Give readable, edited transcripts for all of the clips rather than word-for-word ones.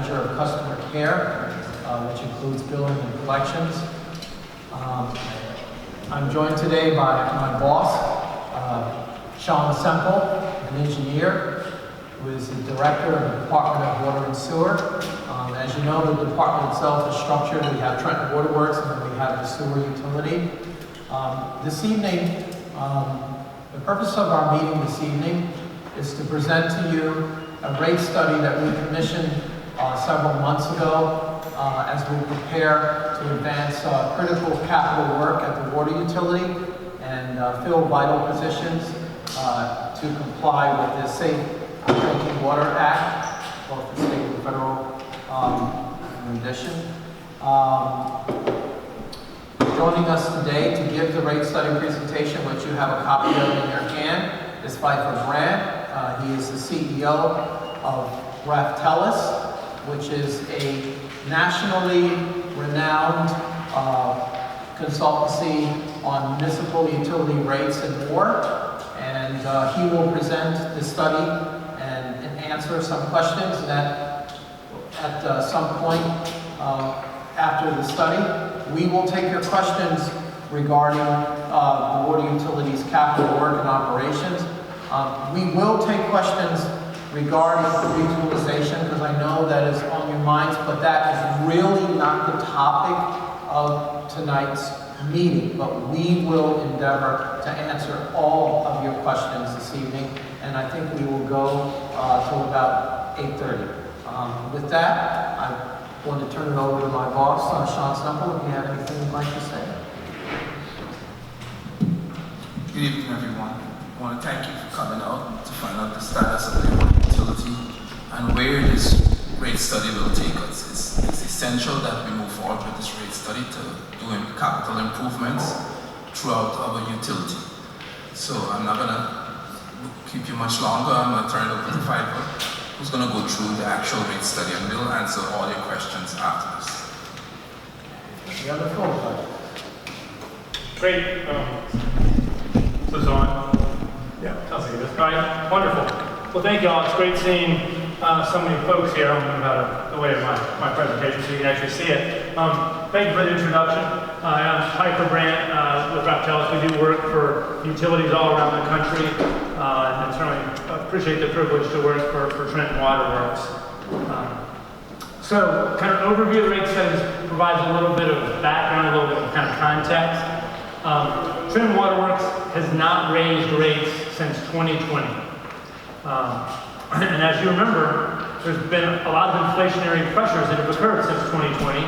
Manager of Customer Care, which includes billing and collections. I'm joined today by my boss, Sean Semple, an engineer, who is the Director of the Department of Water and Sewer. As you know, the department itself is structured. We have Trenton Water Works, and then we have the sewer utility. This evening, the purpose of our meeting this evening is to present to you a rate study that we commissioned several months ago as we prepare to advance critical capital work at the water utility and fill vital positions to comply with the Safe Drinking Water Act, both the state and federal rendition. Joining us today to give the rate study presentation, which you have a copy of in your hand, is Pfeiffer Brandt. He is the CEO of Raftellus, which is a nationally renowned consultancy on municipal utility rates and more. And he will present the study and answer some questions that at some point after the study. We will take your questions regarding the water utilities capital work and operations. We will take questions regarding reutilization, because I know that is on your minds, but that is really not the topic of tonight's meeting. But we will endeavor to answer all of your questions this evening, and I think we will go till about 8:30. With that, I want to turn it over to my boss, Sean Semple, if you have anything you'd like to say. Good evening, everyone. I want to thank you for coming out to find out the status of the water utility and where this rate study will take us. It's essential that we move forward with this rate study to do capital improvements throughout our utility. So I'm not going to keep you much longer. I'm going to turn it over to Pfeiffer, who's going to go through the actual rate study, and we'll answer all your questions after this. You have the floor. Great. So it's on? Yeah. I'll see this. All right. Wonderful. Well, thank you all. It's great seeing so many folks here. I'm moving out of the way of my presentation so you can actually see it. Thank you for the introduction. I'm Pfeiffer Brandt with Raftellus. We do work for utilities all around the country, and certainly appreciate the privilege to work for Trenton Water Works. So, kind of overview of the rate studies provides a little bit of background, a little bit of kind of context. Trenton Water Works has not raised rates since 2020. And as you remember, there's been a lot of inflationary pressures that have occurred since 2020.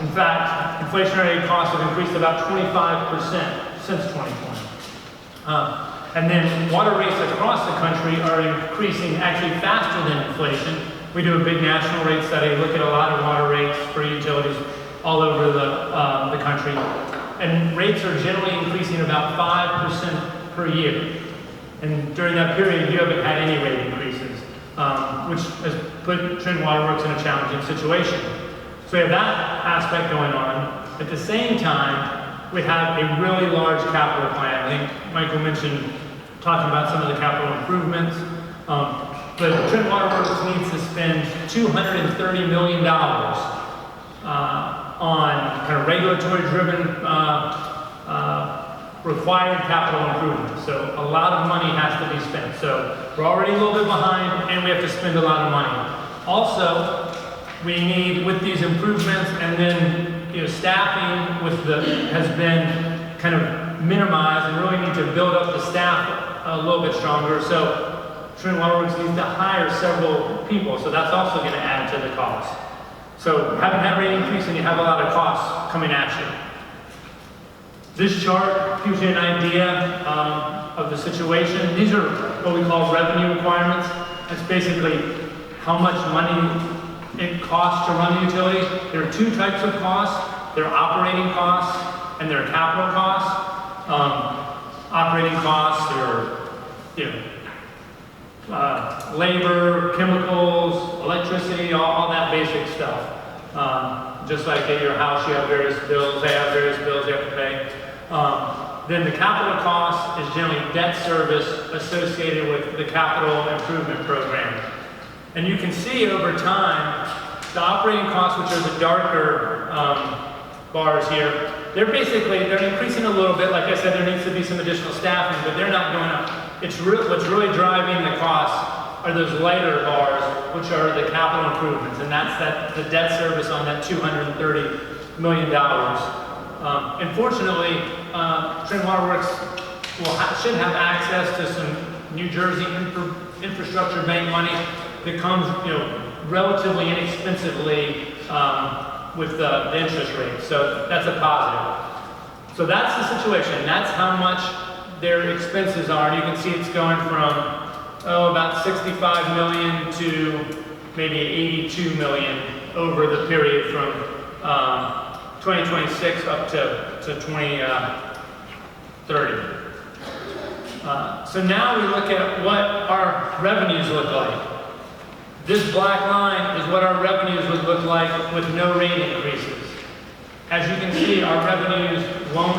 In fact, inflationary costs have increased about 25% since 2020. And then water rates across the country are increasing actually faster than inflation. We do a big national rate study, look at a lot of water rates for utilities all over the country. And rates are generally increasing about 5% per year. And during that period, you haven't had any rate increases, which has put Trenton Water Works in a challenging situation. So we have that aspect going on. At the same time, we have a really large capital plan. I think Michael mentioned talking about some of the capital improvements. But Trenton Water Works needs to spend $230 million on kind of regulatory-driven required capital improvements. So a lot of money has to be spent. So we're already a little bit behind, and we have to spend a lot of money. Also, we need, with these improvements, and then staffing has been kind of minimized, and really need to build up the staff a little bit stronger. So Trenton Water Works needs to hire several people, so that's also going to add to the cost. So haven't had rate increase, and you have a lot of costs coming at you. This chart gives you an idea of the situation. These are what we call revenue requirements. That's basically how much money it costs to run a utility. There are two types of costs. There are operating costs and there are capital costs. Operating costs are labor, chemicals, electricity, all that basic stuff. Just like at your house, you have various bills. They have various bills they have to pay. Then the capital cost is generally debt service associated with the capital improvement program. And you can see over time, the operating costs, which are the darker bars here, they're increasing a little bit. Like I said, there needs to be some additional staffing, but they're not going up. What's really driving the costs are those lighter bars, which are the capital improvements, and that's the debt service on that $230 million. Unfortunately, Trenton Water Works should have access to some New Jersey infrastructure bank money that comes, relatively inexpensively with the interest rate. So that's a positive. So that's the situation. That's how much their expenses are. You can see it's going from about 65 million to maybe 82 million over the period from 2026 up to 2030. So now we look at what our revenues look like. This black line is what our revenues would look like with no rate increases. As you can see, our revenues won't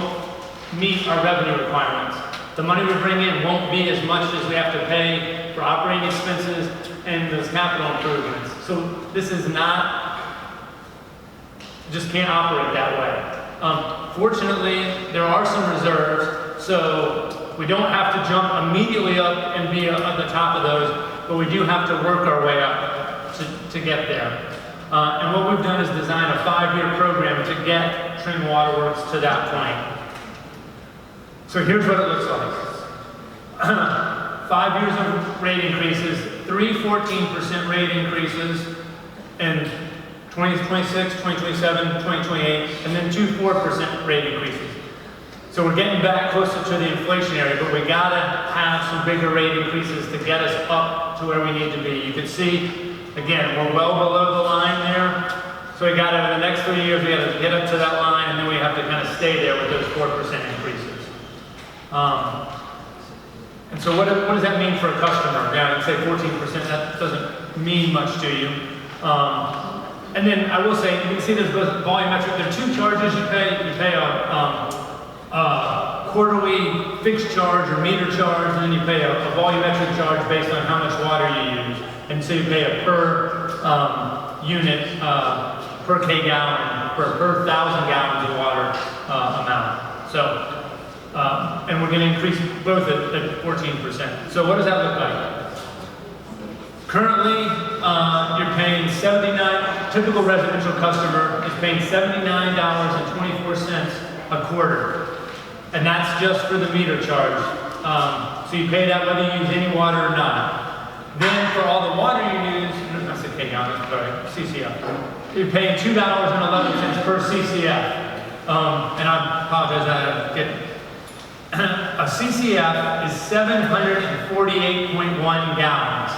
meet our revenue requirements. The money we bring in won't be as much as we have to pay for operating expenses and those capital improvements. So this is just can't operate that way. Fortunately, there are some reserves, so we don't have to jump immediately up and be at the top of those, but we do have to work our way up to get there. And what we've done is design a 5-year program to get Trenton Water Works to that point. So here's what it looks like. 5 years of rate increases, 3 14% rate increases in 2026, 2027, 2028, and then 2 4% rate increases. So we're getting back closer to the inflationary, but we gotta have some bigger rate increases to get us up to where we need to be. You can see, again, we're well below the line there. So we gotta, over the next 3 years, we gotta get up to that line, and then we have to kind of stay there with those 4% increases. And so what does that mean for a customer? Yeah, I'd say 14%, that doesn't mean much to you. And then I will say, you can see there's volumetric. There are 2 charges you pay. You pay a quarterly fixed charge or meter charge, and then you pay a volumetric charge based on how much water you use. And so you pay a per unit, per K gallon, per 1,000 gallons of water amount. So, and we're going to increase both at 14%. So what does that look like? Currently, you're paying typical residential customer is paying $79.24 a quarter. And that's just for the meter charge. So you pay that whether you use any water or not. Then for all the water you use, I said K gallons, sorry, CCF. You're paying $2.11 per CCF. And I apologize, I get a CCF is 748.1 gallons.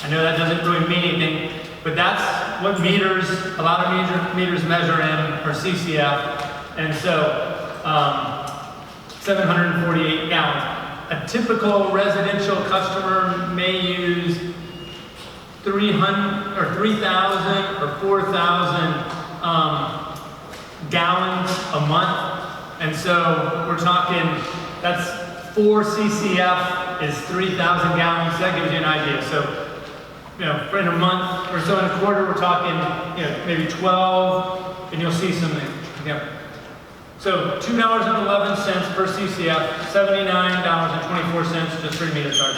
I know that doesn't really mean anything, but that's what a lot of meters measure in, or CCF. And so, 748 gallons. A typical residential customer may use 300 or 3,000 or 4,000 gallons a month. And so we're talking, that's 4 CCF is 3,000 gallons. That gives you an idea. So, in a month or so in a quarter, we're talking, maybe 12, and you'll see something. So $2.11 per CCF, $79.24 just for meter charge.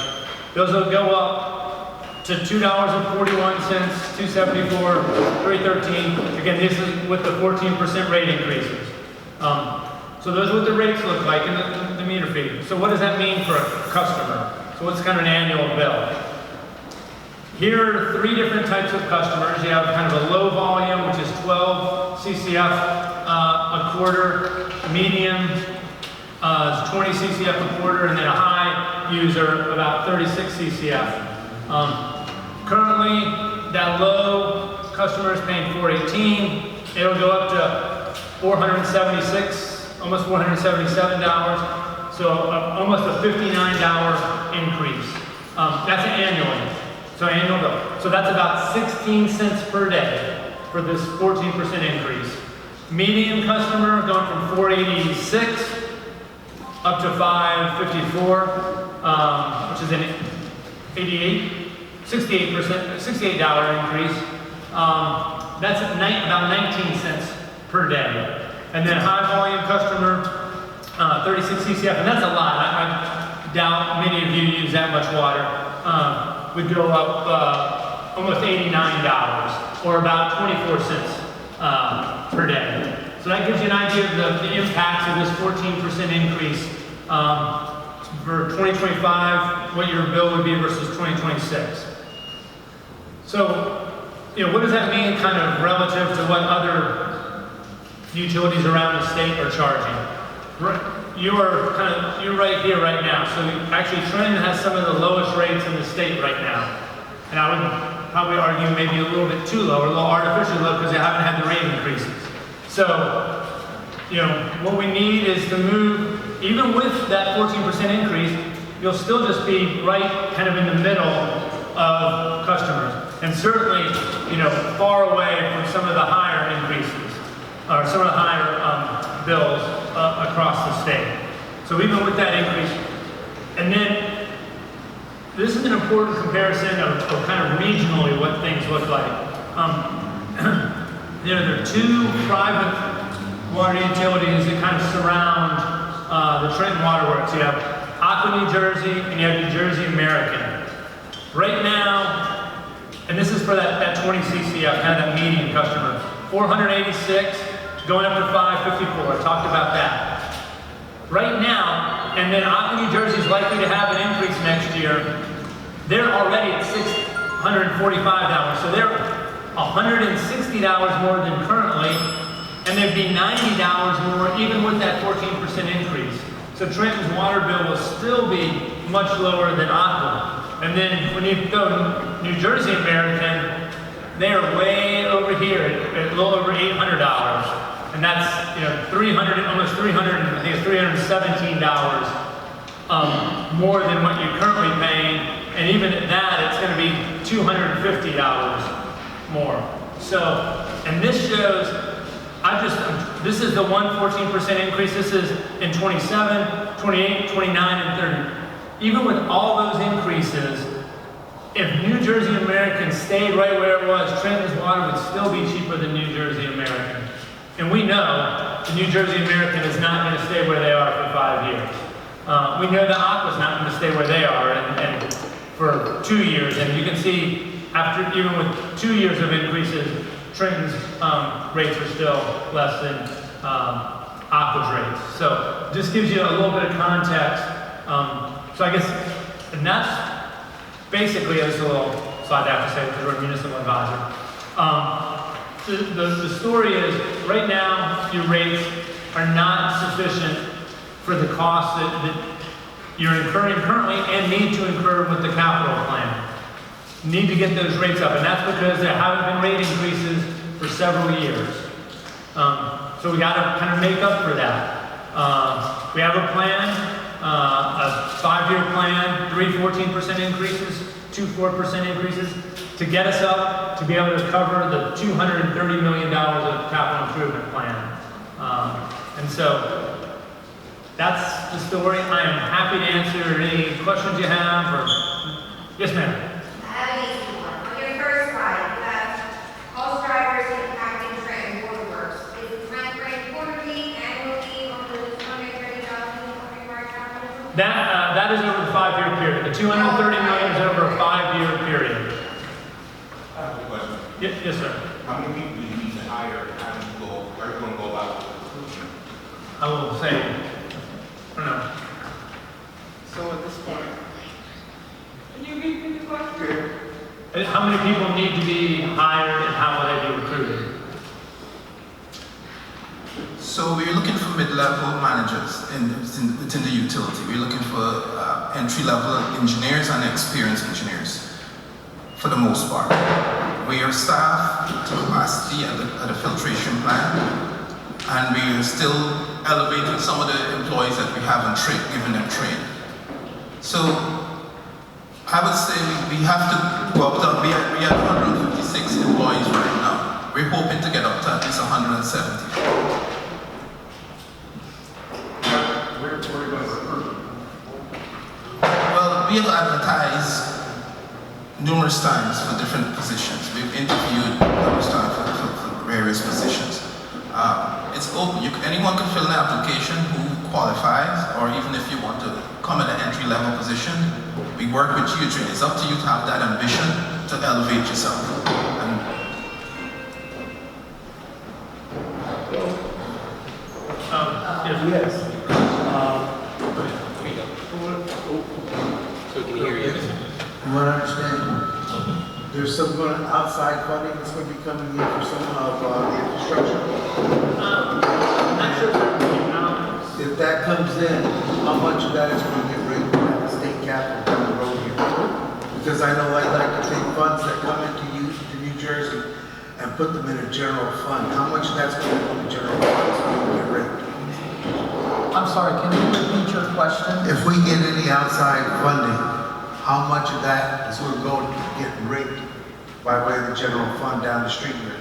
Those will go up to $2.41, $2.74, $3.13. Again, this is with the 14% rate increases. So those are what the rates look like in the meter fee. So what does that mean for a customer? So what's kind of an annual bill? Here are 3 different types of customers. You have kind of a low volume, which is 12 CCF a quarter. Medium is 20 CCF a quarter, and then a high user about 36 CCF. Currently, that low customer is paying $418. It'll go up to $476, almost $477. So almost a $59 increase. That's annually. So annual bill. So that's about 16 cents per day for this 14% increase. Median customer going from 486 up to 554, which is an 88. $68 increase. That's at about 19 cents per day. And then high volume customer, 36 CCF, and that's a lot. I doubt many of you use that much water. Would go up almost $89, or about 24 cents per day. So that gives you an idea of the impacts of this 14% increase for 2025, what your bill would be versus 2026. So, what does that mean kind of relative to what other utilities around the state are charging? You're right here right now. So actually Trenton has some of the lowest rates in the state right now. And I would probably argue maybe a little bit too low, or a little artificially low, because they haven't had the rate increases. So, what we need is to move, even with that 14% increase, you'll still just be right kind of in the middle of customers. And certainly, far away from some of the higher increases, or some of the higher bills across the state. So even with that increase, and then this is an important comparison of kind of regionally what things look like. There are two private water utilities that kind of surround the Trenton Water Works. You have Aqua, New Jersey, and you have New Jersey American. Right now, and this is for that 20 CCF, kind of that median customer, 486, going up to 554. I talked about that. Right now, and then Aqua, New Jersey is likely to have an increase next year. They're already at $645, so they're $160 more than currently, and they'd be $90 more even with that 14% increase. So Trenton's water bill will still be much lower than Aqua. And then when you go to New Jersey American, they are way over here at a little over $800. And that's, almost $300, I think it's $317 more than what you're currently paying. And even at that, it's going to be $250 more. So, and this shows, this is the 14% increase. This is in 27, 28, 29, and 30. Even with all those increases, if New Jersey American stayed right where it was, Trenton's water would still be cheaper than New Jersey American. And we know the New Jersey American is not going to stay where they are for 5 years. We know the Aqua's not going to stay where they are and for 2 years. And you can see, after even with 2 years of increases, Trenton's rates are still less than Aqua's rates. So just gives you a little bit of context. So I guess, and that's basically, this is a little slide I have to say because we're a municipal advisor. The story is, right now, your rates are not sufficient for the costs that you're incurring currently and need to incur with the capital plan. You need to get those rates up, and that's because there haven't been rate increases for several years. So we got to kind of make up for that. We have a plan, a 5-year plan, 3 14% increases, 2 4% increases, to get us up to be able to cover the $230 million of capital improvement plan. And so that's the story. I am happy to answer any questions you have. Or yes, ma'am. I have an easy one. On your first slide, you have all drivers impacting Trenton Water Works. Is the time frame quarterly, annually, on the $230 capital? That is over the 5-year period. The $230 million is over a 5-year period. I have a question. Yes, sir. How many people do you need to hire? How do you go? Where are you going to go about recruiting? I will say, I don't know. So at this point, can you repeat the question? How many people need to be hired and how will they be recruited? So we're looking for mid-level managers within the utility. We're looking for entry-level engineers and experienced engineers, for the most part. We are staffed to capacity at the filtration plant, and we are still elevating some of the employees that we have and giving them training. So I would say we have to go up to, we have 156 employees right now. We're hoping to get up to at least 170. Where are you going to recruit? Well, we have advertised numerous times for different positions. We've interviewed numerous times for various positions. It's open. Anyone can fill an application who qualifies, or even if you want to come at an entry-level position, we work with you. It's up to you to have that ambition to elevate yourself. Yes. So we can hear you. You want to understand? There's some outside funding that's going to be coming in for some of the infrastructure. I'm not sure if everybody knows. If that comes in, how much of that is going to get raised by the state capital down the road here? Because I know I'd like to take funds that come into New Jersey and put them in a general fund. How much of that's going to go to general funds will get raised? I'm sorry, can you repeat your question? If we get any outside funding, how much of that is going to go to get raked by way of the general fund down the street here?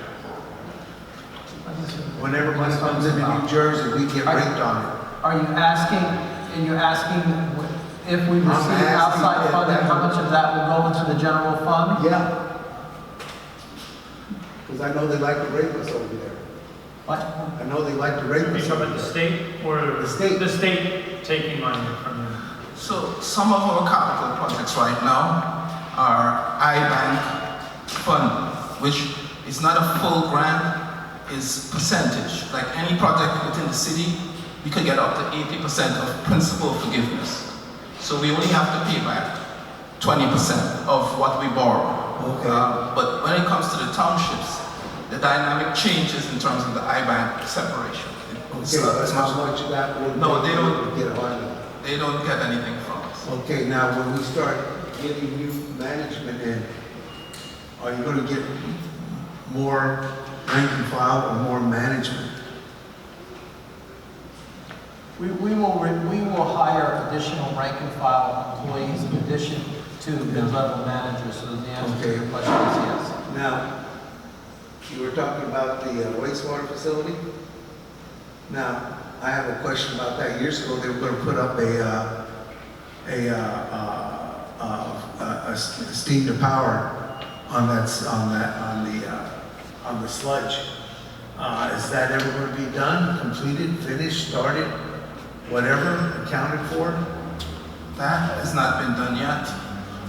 Whenever money comes into New Jersey, we get raked on it. Are you asking if we receive outside funding, how much of that will go into the general fund? Yeah. Because I know they like to rape us over there. What? I know they like to rape Are you us talking over about the there. state or The state. the state taking money from you? So some of our capital projects right now are IBank fund, which is not a full grant, is percentage. Like any project within the city, we could get up to 80% of principal forgiveness. So we only have to pay back 20% of what we borrow. Okay. But when it comes to the townships, the dynamic changes in terms of the IBank separation. Okay, but how much of that will No, they don't. get on? They don't get anything from us. Okay, now when we start getting new management in, are you going to get more rank and file or more management? We will hire additional rank and file employees in addition to mid-level managers, so the answer to your question is yes. Now, you were talking about the wastewater facility. Now, I have a question about that. Years ago, they were going to put up a steam to power on the sludge. Is that ever going to be done, completed, finished, started, whatever, accounted for? That has not been done yet.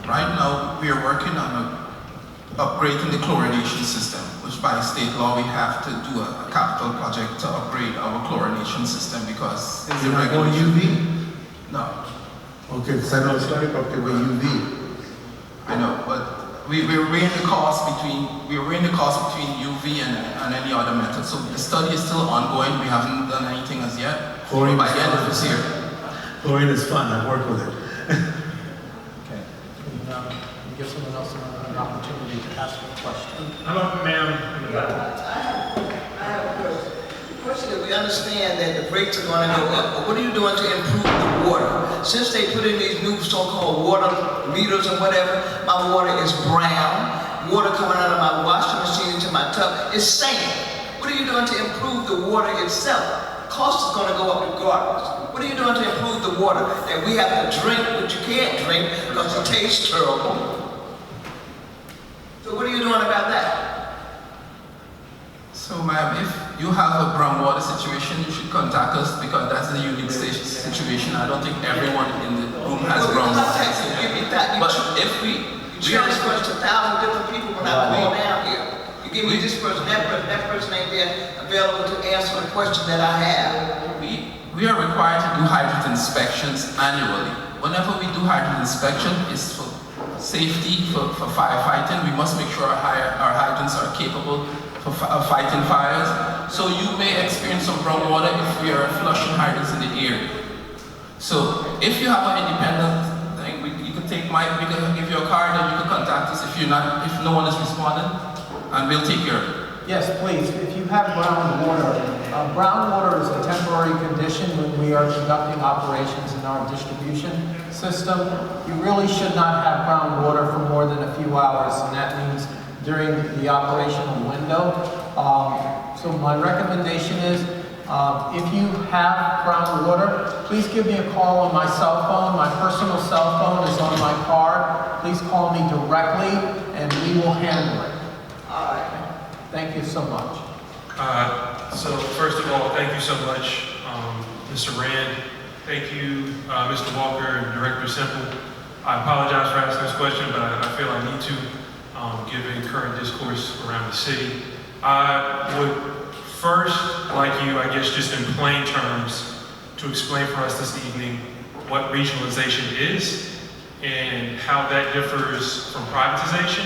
Right now, we are working on upgrading the chlorination system, which by state law we have to do a capital project to upgrade our chlorination system because there's You're not going UV? No, Okay, because I know it started up there with UV. I know, but we're weighing the cost between UV and any other method. So the study is still ongoing. We haven't done anything as yet. Chlorine By is the end of fun. this year. Chlorine is fun, I work with it. Okay. Give someone else an opportunity to ask a question. How about ma'am in the back? I have a question. The question is, we understand that the rates are going to go up, but what are you doing to improve the water? Since they put in these new so-called water meters and whatever, my water is brown. Water coming out of my washing machine into my tub is sand. What are you doing to improve the water itself? Cost is going to go up regardless. What are you doing to improve the water that we have to drink, but you can't drink because it tastes terrible? So what are you doing about that? So ma'am, if you have a brown water situation, you should contact us because that's a unique situation. I don't think everyone in the room has brown water. But if we transfer us to 1,000 different people when I call down here. You give me this person, that person ain't there available to answer the question that I have. We are required to do hydrant inspections annually. Whenever we do hydrant inspection, it's for safety, for firefighting. We must make sure our hydrants are capable of fighting fires. So you may experience some brown water if we are flushing hydrants in the air. So if you have an independent thing, we can give you a card and you can contact us if no one is responding, and we'll take care of it. Yes, please. If you have brown water is a temporary condition when we are conducting operations in our distribution system. You really should not have brown water for more than a few hours, and that means during the operational window. So my recommendation is If you have groundwater, please give me a call on my cell phone. My personal cell phone is on my card. Please call me directly and we will handle it. All right. Thank you so much. So first of all, thank you so much, Mr. Rand. Thank you, Mr. Walker and Director Semple. I apologize for asking this question, but I feel I need to, given current discourse around the city. I would first like you, I guess just in plain terms, to explain for us this evening what regionalization is and how that differs from privatization,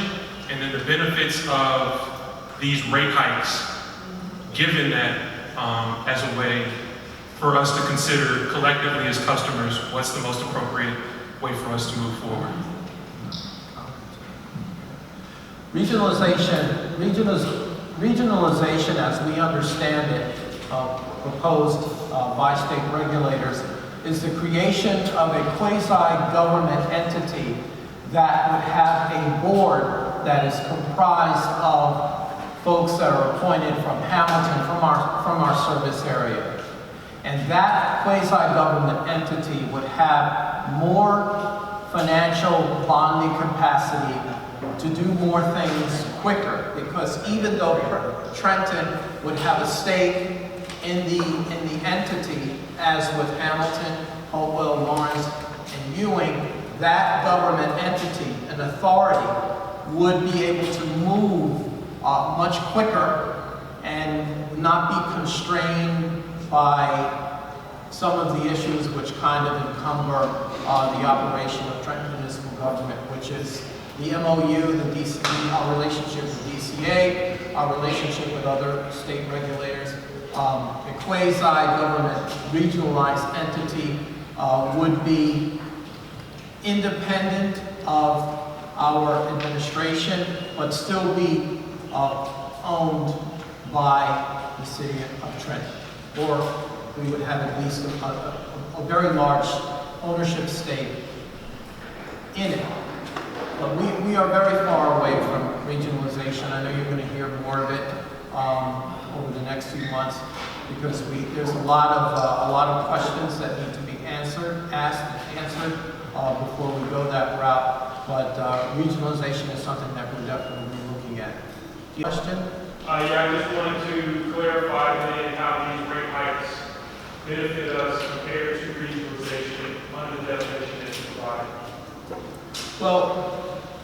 and then the benefits of these rate hikes, given that as a way for us to consider collectively as customers what's the most appropriate way for us to move forward. Regionalization, as we understand it, proposed by state regulators, is the creation of a quasi-government entity that would have a board that is comprised of folks that are appointed from Hamilton, from our service area. And that quasi-government entity would have more financial bonding capacity to do more things quicker, because even though Trenton would have a stake in the entity, as with Hamilton, Hopewell, Lawrence, and Ewing, that government entity, an authority, would be able to move much quicker and not be constrained by some of the issues which kind of encumber the operation of Trenton municipal government, which is the MOU, our relationship with DCA, our relationship with other state regulators. A quasi-government regionalized entity would be independent of our administration, but still be owned by the city of Trenton. Or we would have at least a very large ownership stake in it. But we are very far away from regionalization. I know you're going to hear more of it over the next few months, because there's a lot of questions that need to be asked and answered before we go that route. But regionalization is something that we're definitely looking at. Question? Yeah, I just wanted to clarify then how these rate hikes benefit us compared to regionalization under the definition that's provided. Well,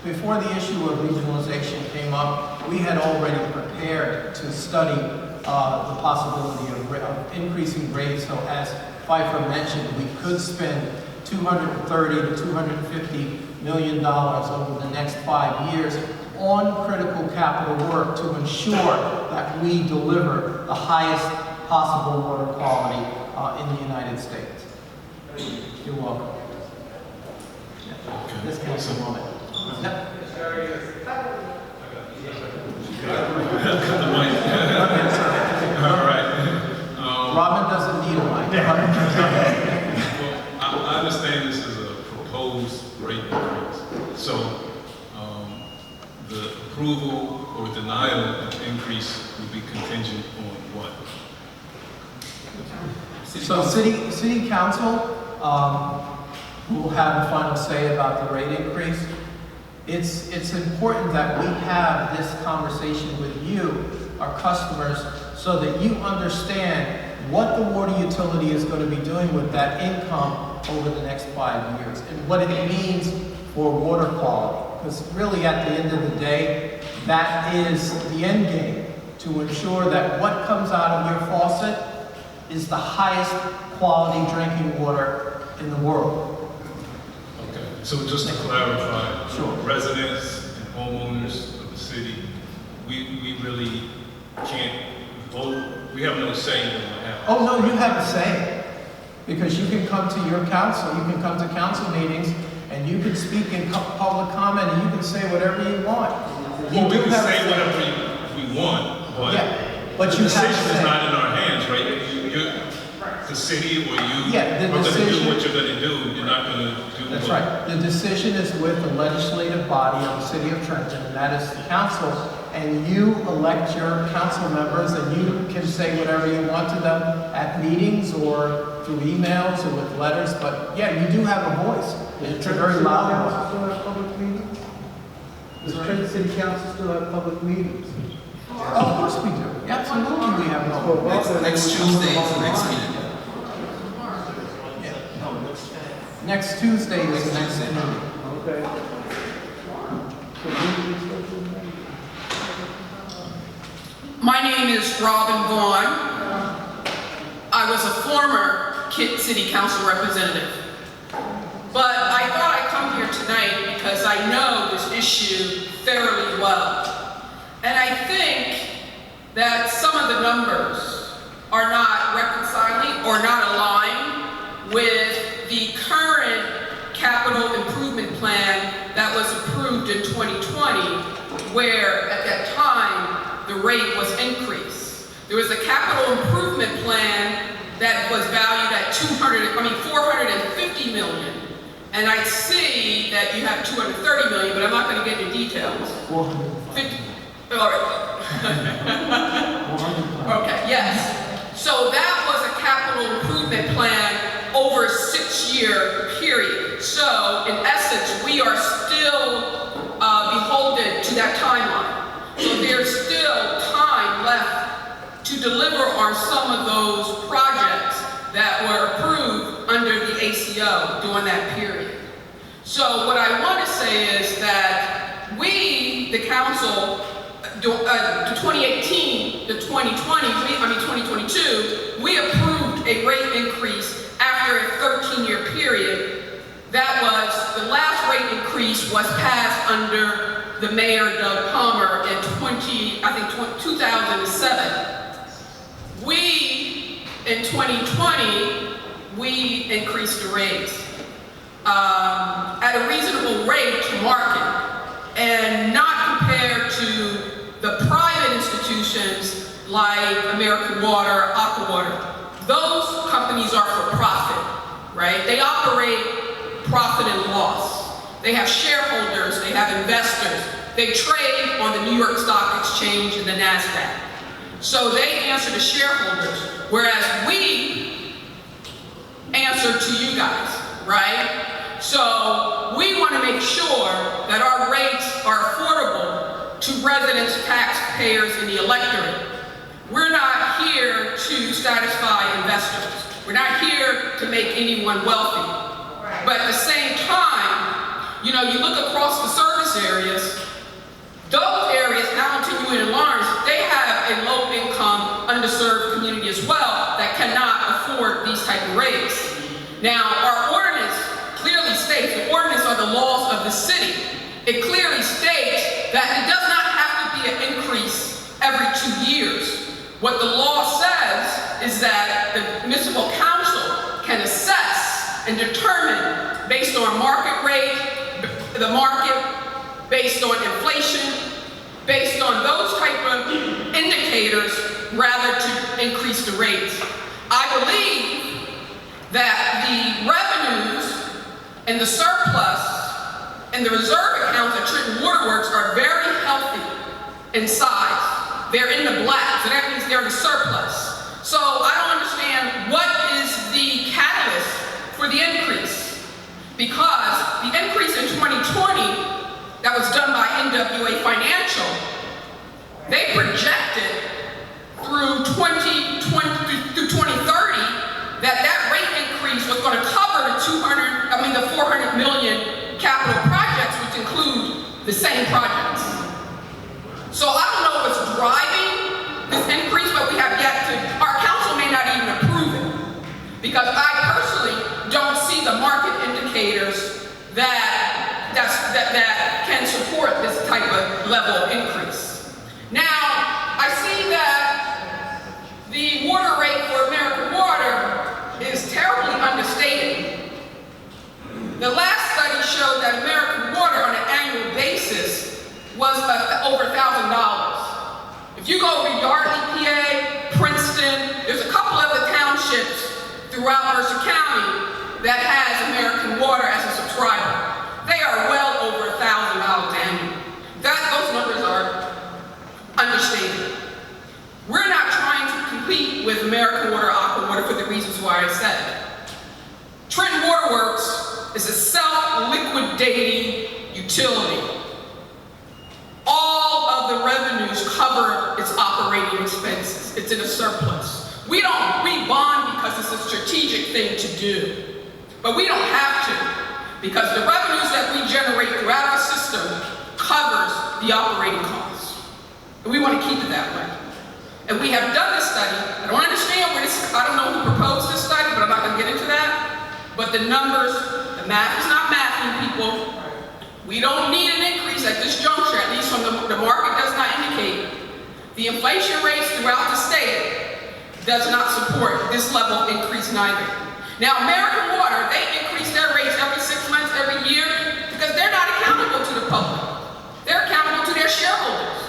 before the issue of regionalization came up, we had already prepared to study the possibility of increasing rates. So as Pfeiffer mentioned, we could spend $230 to $250 million over the next 5 years on critical capital work to ensure that we deliver the highest possible water quality in the United States. You're welcome. This counts a moment. Yep. All right. Robin doesn't need a mic. Well, I understand this is a proposed rate increase. So the approval or denial of increase would be contingent on what? So City Council will have the final say about the rate increase. It's important that we have this conversation with you, our customers, so that you understand what the water utility is going to be doing with that income over the next 5 years and what it means for water quality. Because really at the end of the day, that is the end game, to ensure that what comes out of your faucet is the highest quality drinking water in the world. Okay, so just to clarify, Sure. residents and homeowners of the city, we really can't vote. We have no say in what happens. Oh, no, you have a say. Because you can come to your council, you can come to council meetings, and you can speak in public comment, and you can say whatever you want. Well, we can say whatever we want, but but the you decision have to is say. not in our hands, right? The city or you Yeah, the are going to decision- do what you're going to do. You're not going to do That's what... right. The decision is with the legislative body of the city of Trenton, and that is the council. and you elect your council members, and you can say whatever you want to them at meetings or through emails or with letters, but yeah, you do have a voice. It's a very loud one. Still have public meetings? Does Trenton City Council still have public meetings? Of course we do. Absolutely, we have no. Next Tuesday is the next meeting. Next Tuesday is the next meeting. Okay. My name is Robin Vaughn. I was a former Kent City Council representative. But I thought I'd come here tonight because I know this issue fairly well. And I think that some of the numbers are not reconciling or not aligned with the current capital improvement plan that was approved in 2020, where at that time the rate was increased. There was a capital improvement plan that was valued at 450 million. And I see that you have 230 million, but I'm not going to get into details. 50, all right. Okay, yes. So that was a capital improvement plan over a 6-year period. So in essence, we are still beholden to that timeline. So there's still time left to deliver on some of those projects that were approved under the ACO during that period. So what I want to say is that we, the council, the 2018, the 2022, we approved a rate increase after a 13-year period. That was, the last rate increase was passed under the Mayor Doug Palmer in 2007. We, in 2020, we increased the rates at a reasonable rate to market and not compared to the private institutions like American Water, Aqua Water. Those companies are for profit, right? They operate profit and loss. They have shareholders, they have investors. They trade on the New York Stock Exchange and the NASDAQ. So they answer to shareholders, whereas we answer to you guys, right? So we want to make sure that our rates are affordable to residents, taxpayers, and the electorate. We're not here to satisfy investors. We're not here to make anyone wealthy. But at the same time, you know, you look across the service areas, those areas, Hamilton, Union, and Lawrence, they have a low-income, underserved community as well that cannot afford these type of rates. Now, our ordinance clearly states, the ordinance are the laws of the city. It clearly states that it does not have to be an increase every 2 years. What the law says is that the municipal council can assess and determine based on market rate, the market, based on inflation, based on those type of indicators, rather to increase the rates. I believe that the revenues and the surplus and the reserve accounts at Trenton Water Works are very healthy in size. They're in the black, so that means they're in the surplus. So I don't understand what is the catalyst for the increase. Because the increase in 2020 that was done by NWA Financial, they projected through 2030 that rate increase was going to cover the 400 million capital projects, which include the same projects. So I don't know what's driving this increase, but we have yet to, our council may not even approve it. Because I personally don't see the market indicators that can support this type of level of increase. Now, I see that the water rate for American Water is terribly understated. The last study showed that American Water on an annual basis was over $1,000. If you go to Yardley, PA, Princeton, there's a couple other townships throughout Mercer County that has American Water as a subscriber. They are well over $1,000 annually. Those numbers are stated. We're not trying to compete with American Water, Aqua Water for the reasons why I said. Trenton Water Works is a self-liquidating utility. All of the revenues cover its operating expenses. It's in a surplus. We don't rebond because it's a strategic thing to do. But we don't have to, because the revenues that we generate throughout our system covers the operating costs. And we want to keep it that way. And we have done this study. I don't understand where this, I don't know who proposed this study, but I'm not going to get into that. But the numbers, the math is not mathing, people. We don't need an increase at this juncture, at least from the market does not indicate. The inflation rates throughout the state does not support this level of increase neither. Now, American Water, they increase their rates every 6 months, every year, because they're not accountable to the public. They're accountable to their shareholders.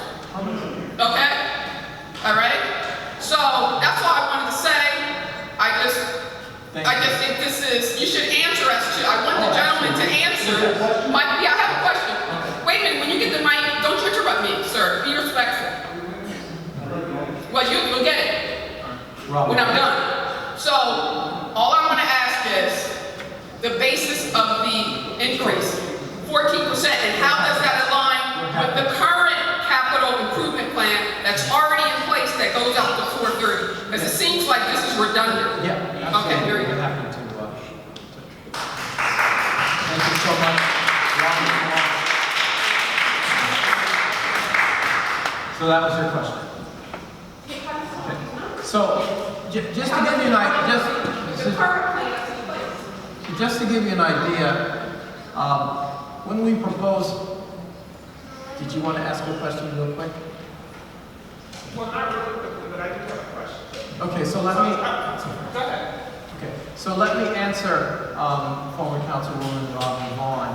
Okay? All right? So, that's all I wanted to say. I just think this is, you should answer us to, I want the gentleman to answer. Yeah, I have a question. Wait a minute, when you get the mic, don't you interrupt me, sir. Be respectful. Well, you'll get it when I'm done. So, all I want to ask is the basis of the increase, 14%, and how does that align with the current capital improvement plan that's already in place that goes out to 430? Because it seems like this is redundant. Yeah. Okay, very good. Happy to. Thank you so much. So that was your question. Okay. So just to give you an idea, just to give you an idea, when we proposed, did you want to ask a question real quick? Well, not really quickly, but I do have a question. Okay, so let me. Go ahead. Okay, so let me answer former Councilwoman Robin Vaughn.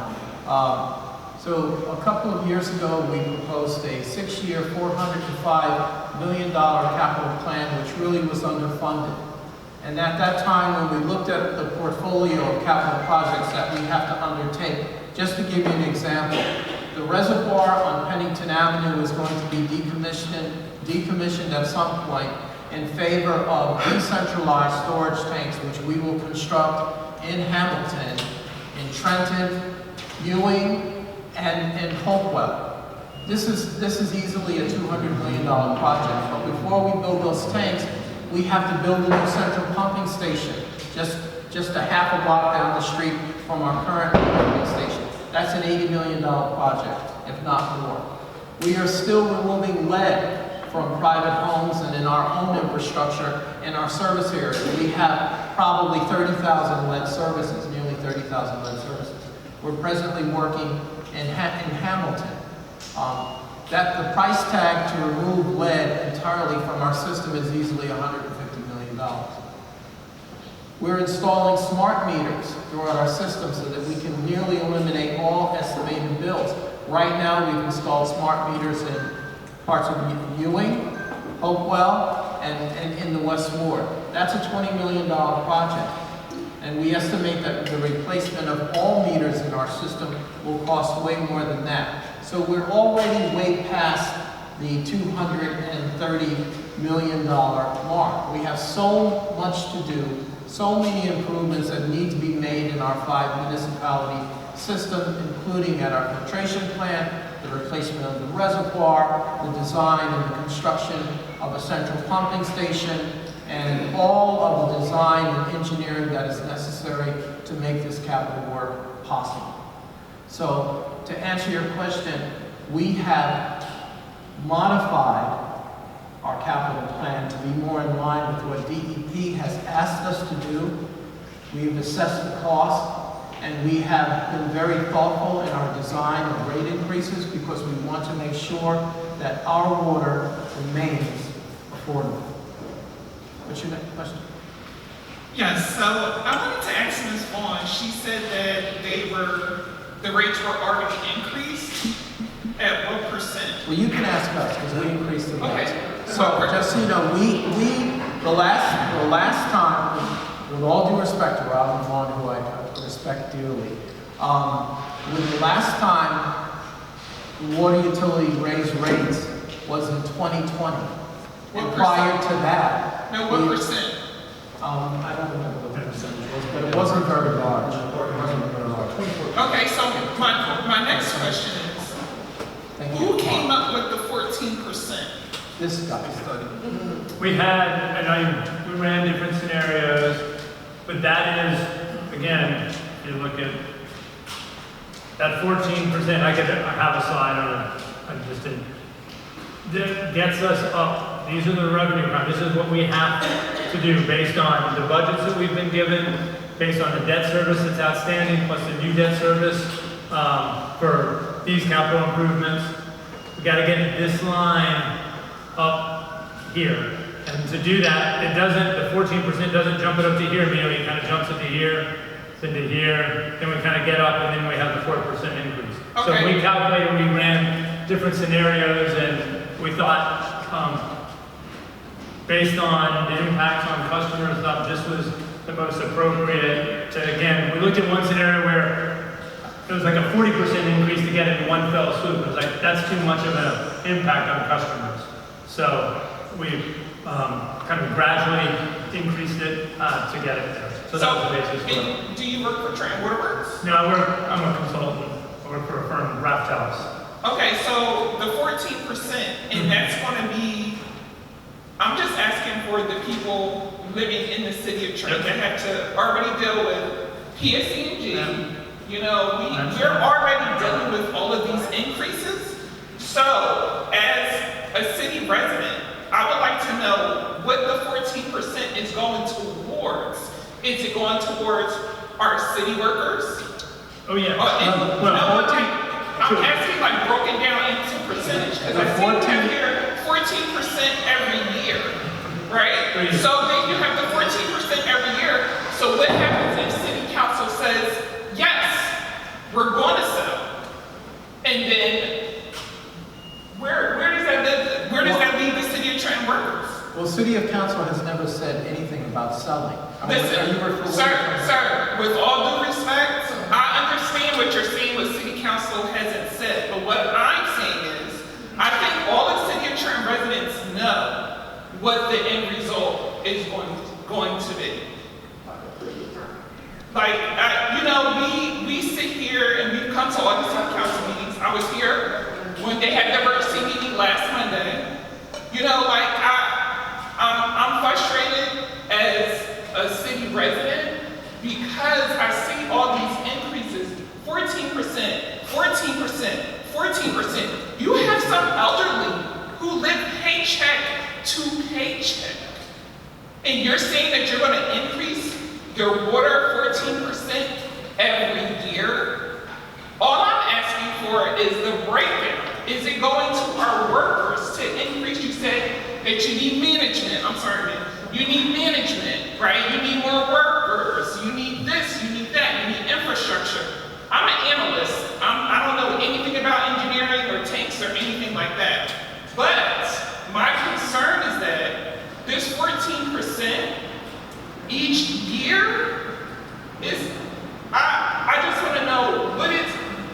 So a couple of years ago, we proposed a 6-year, $400 to $5 million capital plan, which really was underfunded. And at that time, when we looked at the portfolio of capital projects that we have to undertake, just to give you an example, the reservoir on Pennington Avenue is going to be decommissioned at some point in favor of decentralized storage tanks, which we will construct in Hamilton, in Trenton, Ewing, and Hopewell. This is easily a $200 million project, but before we build those tanks, we have to build a new central pumping station, just a half a block down the street from our current pumping station. That's an $80 million project, if not more. We are still removing lead from private homes and in our home infrastructure in our service area. We have probably 30,000 lead services, nearly 30,000 lead services. We're presently working in Hamilton. That the price tag to remove lead entirely from our system is easily $150 million. We're installing smart meters throughout our system so that we can nearly eliminate all estimated bills. Right now, we've installed smart meters in parts of Ewing, Hopewell, and in the West Ward. That's a $20 million project. And we estimate that the replacement of all meters in our system will cost way more than that. So we're already way past the $230 million mark. We have so much to do, so many improvements that need to be made in our 5 municipality system, including at our filtration plant, the replacement of the reservoir, the design and the construction of a central pumping station, and all of the design and engineering that is necessary to make this capital work possible. So, to answer your question, we have modified our capital plan to be more in line with what DEP has asked us to do. We've assessed the cost, and we have been very thoughtful in our design of rate increases because we want to make sure that our water remains affordable. What's your next question? Yes, so I wanted to ask Ms. Vaughn. She said that the rates were already increased. At what percent? Well, you can ask us because we increased the rates. Okay. So just so you know, the last time, with all due respect to Robin Vaughn, who I respect dearly, when the last time the water utility raised rates was in 2020. And What prior to that. Now, what percent? I don't remember what the percentage was, but it wasn't very large. It wasn't very large. Okay, so my next question is, Thank who you. came up with the 14%? This guy. We had, and we ran different scenarios, but that is, again, if you look at that 14%, I have a slide on it, I just didn't. That gets us up. These are the revenue this is what we have to do based on the budgets that we've been given, based on the debt service that's outstanding, plus the new debt service for these capital improvements. We got to get this line up here. And to do that, it doesn't, the 14% doesn't jump it up to here immediately. It kind of jumps it to here, then to here, then we kind of get up, and then we have the 4% increase. Okay. So we calculated, we ran different scenarios, and we thought, based on the impacts on customers, thought this was the most appropriate to, again, we looked at one scenario where it was like a 40% increase to get it in one fell swoop. It was like, that's too much of an impact on customers. So we kind of gradually increased it to get it there. So that was the basis for it. Do you work for Trenton Water Works? No, I'm a consultant. I work for a firm, Raftels. Okay, so the 14%, and that's going to be, I'm just asking for the people living in the city of Trenton that have to already deal with PSC&G. You know, we're already dealing with all of these increases. So, as a city resident, I would like to know what the 14% is going towards. Is it going towards our city workers? Oh, yeah. I'm asking like broken down into percentage, because I see you have here 14% every year, right? So then you have the 14% every year. So what happens if city council says, yes, we're going to sell? And then where does that leave the city of Trenton workers? Well, City of Council has never said anything about selling. Listen, sir, with all due respect, I understand what you're saying, what City Council hasn't said, but what I'm saying is, I think all the City of Trenton residents know what the end result is going to be. Like, we sit here and we've come to all the City Council meetings. I was here when they had the emergency meeting last Monday. You know, like, I'm frustrated as a city resident because I see all these increases, 14%, 14%, 14%. You have some elderly who live paycheck to paycheck. And you're saying that you're going to increase your water 14% every year? All I'm asking for is the breakdown. Is it going to our workers to increase? You said that you need management. I'm sorry, man. You need management, right? You need more workers. You need this, you need that. You need infrastructure. I'm an analyst. I don't know anything about engineering or tanks or anything like that. But my concern is that this 14% each year is, I just want to know what is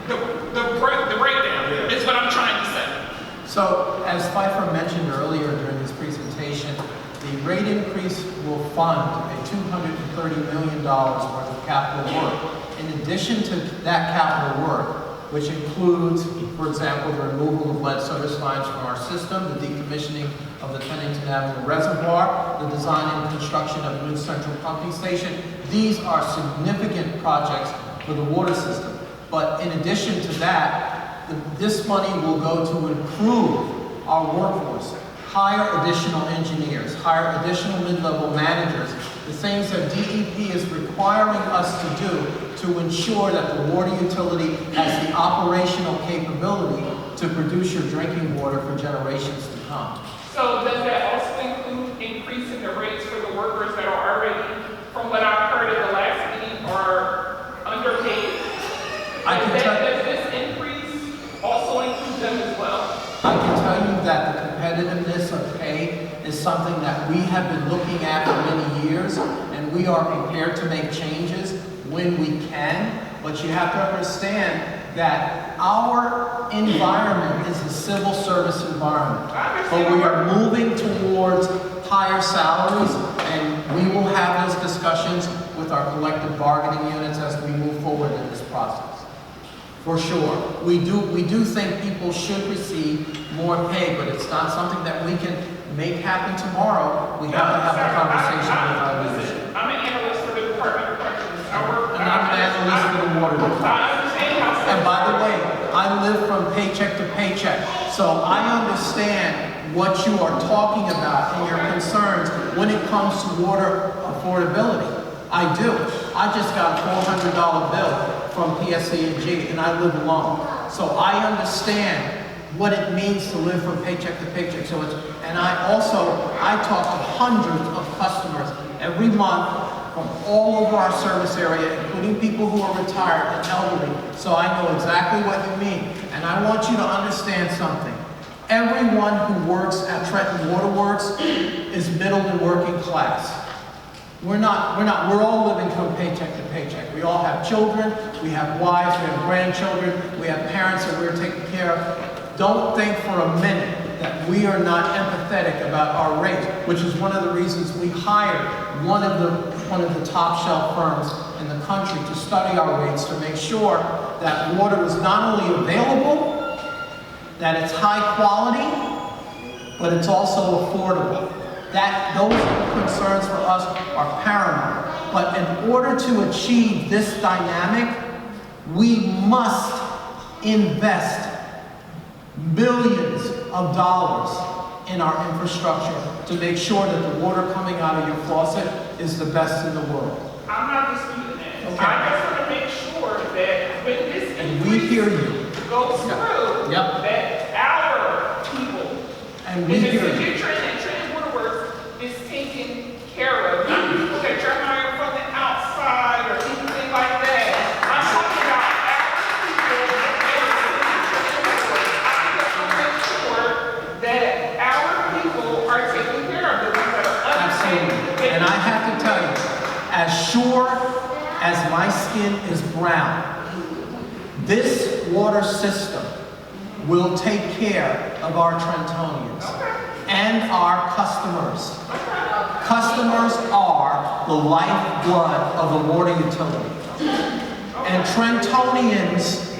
the breakdown is what I'm trying to say. So, as Pfeiffer mentioned earlier during his presentation, the rate increase will fund a $230 million worth of capital work. In addition to that capital work, which includes, for example, the removal of lead service lines from our system, the decommissioning of the Pennington Avenue Reservoir, the design and construction of a new central pumping station. These are significant projects for the water system. But in addition to that, this money will go to improve our workforce, hire additional engineers, hire additional mid-level managers, the things that DEP is requiring us to do to ensure that the water utility has the operational capability to produce your drinking water for generations to come. So does that also include increasing the rates for the workers that are already, from what I've heard at the last meeting, are underpaid? Does this increase also include them as well? I can tell you that the competitiveness of pay is something that we have been looking at for many years, and we are prepared to make changes when we can. But you have to understand that our environment is a civil service environment, but we are moving towards higher salaries, and we will have those discussions with our collective bargaining units as we move forward in this process. For sure. We do think people should receive more pay, but it's not something that we can make happen tomorrow. We have to have a conversation with our leadership. Listen, I'm an analyst for the Department of Corrections. I work. And I'm an analyst for the water department. I understand how. And by the way, I live from paycheck to paycheck, so I understand what you are talking about and your concerns when it comes to water affordability. I do. I just got a $400 bill from PSE&G, and I live alone. So I understand what it means to live from paycheck to paycheck. So it's, and I talk to hundreds of customers every month from all over our service area, including people who are retired and elderly. So I know exactly what you mean. And I want you to understand something. Everyone who works at Trenton Water Works is middle and working class. We're all living from paycheck to paycheck. We all have children, we have wives, we have grandchildren, we have parents that we're taking care of. Don't think for a minute that we are not empathetic about our rates, which is one of the reasons we hired one of the top shelf firms in the country to study our rates to make sure that water is not only available, that it's high quality, but it's also affordable. Those concerns for us are paramount. But in order to achieve this dynamic, we must invest millions of dollars in our infrastructure to make sure that the water coming out of your faucet is the best in the world. I'm not disputing that. Okay. I just want to make sure that when this And we hear you. goes through, Yep. that our people And we in the hear city you. of Trenton Water Works is taken care of. Not people that you're hiring from the outside or anything like that. I'm talking about our people in the city of Trenton Water Works. I just want to make sure that our people are taken care of, the ones that are Absolutely. unpaid. And I have to tell you, as sure as my skin is brown, this water system will take care of our Trentonians and our customers. Customers are the lifeblood of a water utility. And Trentonians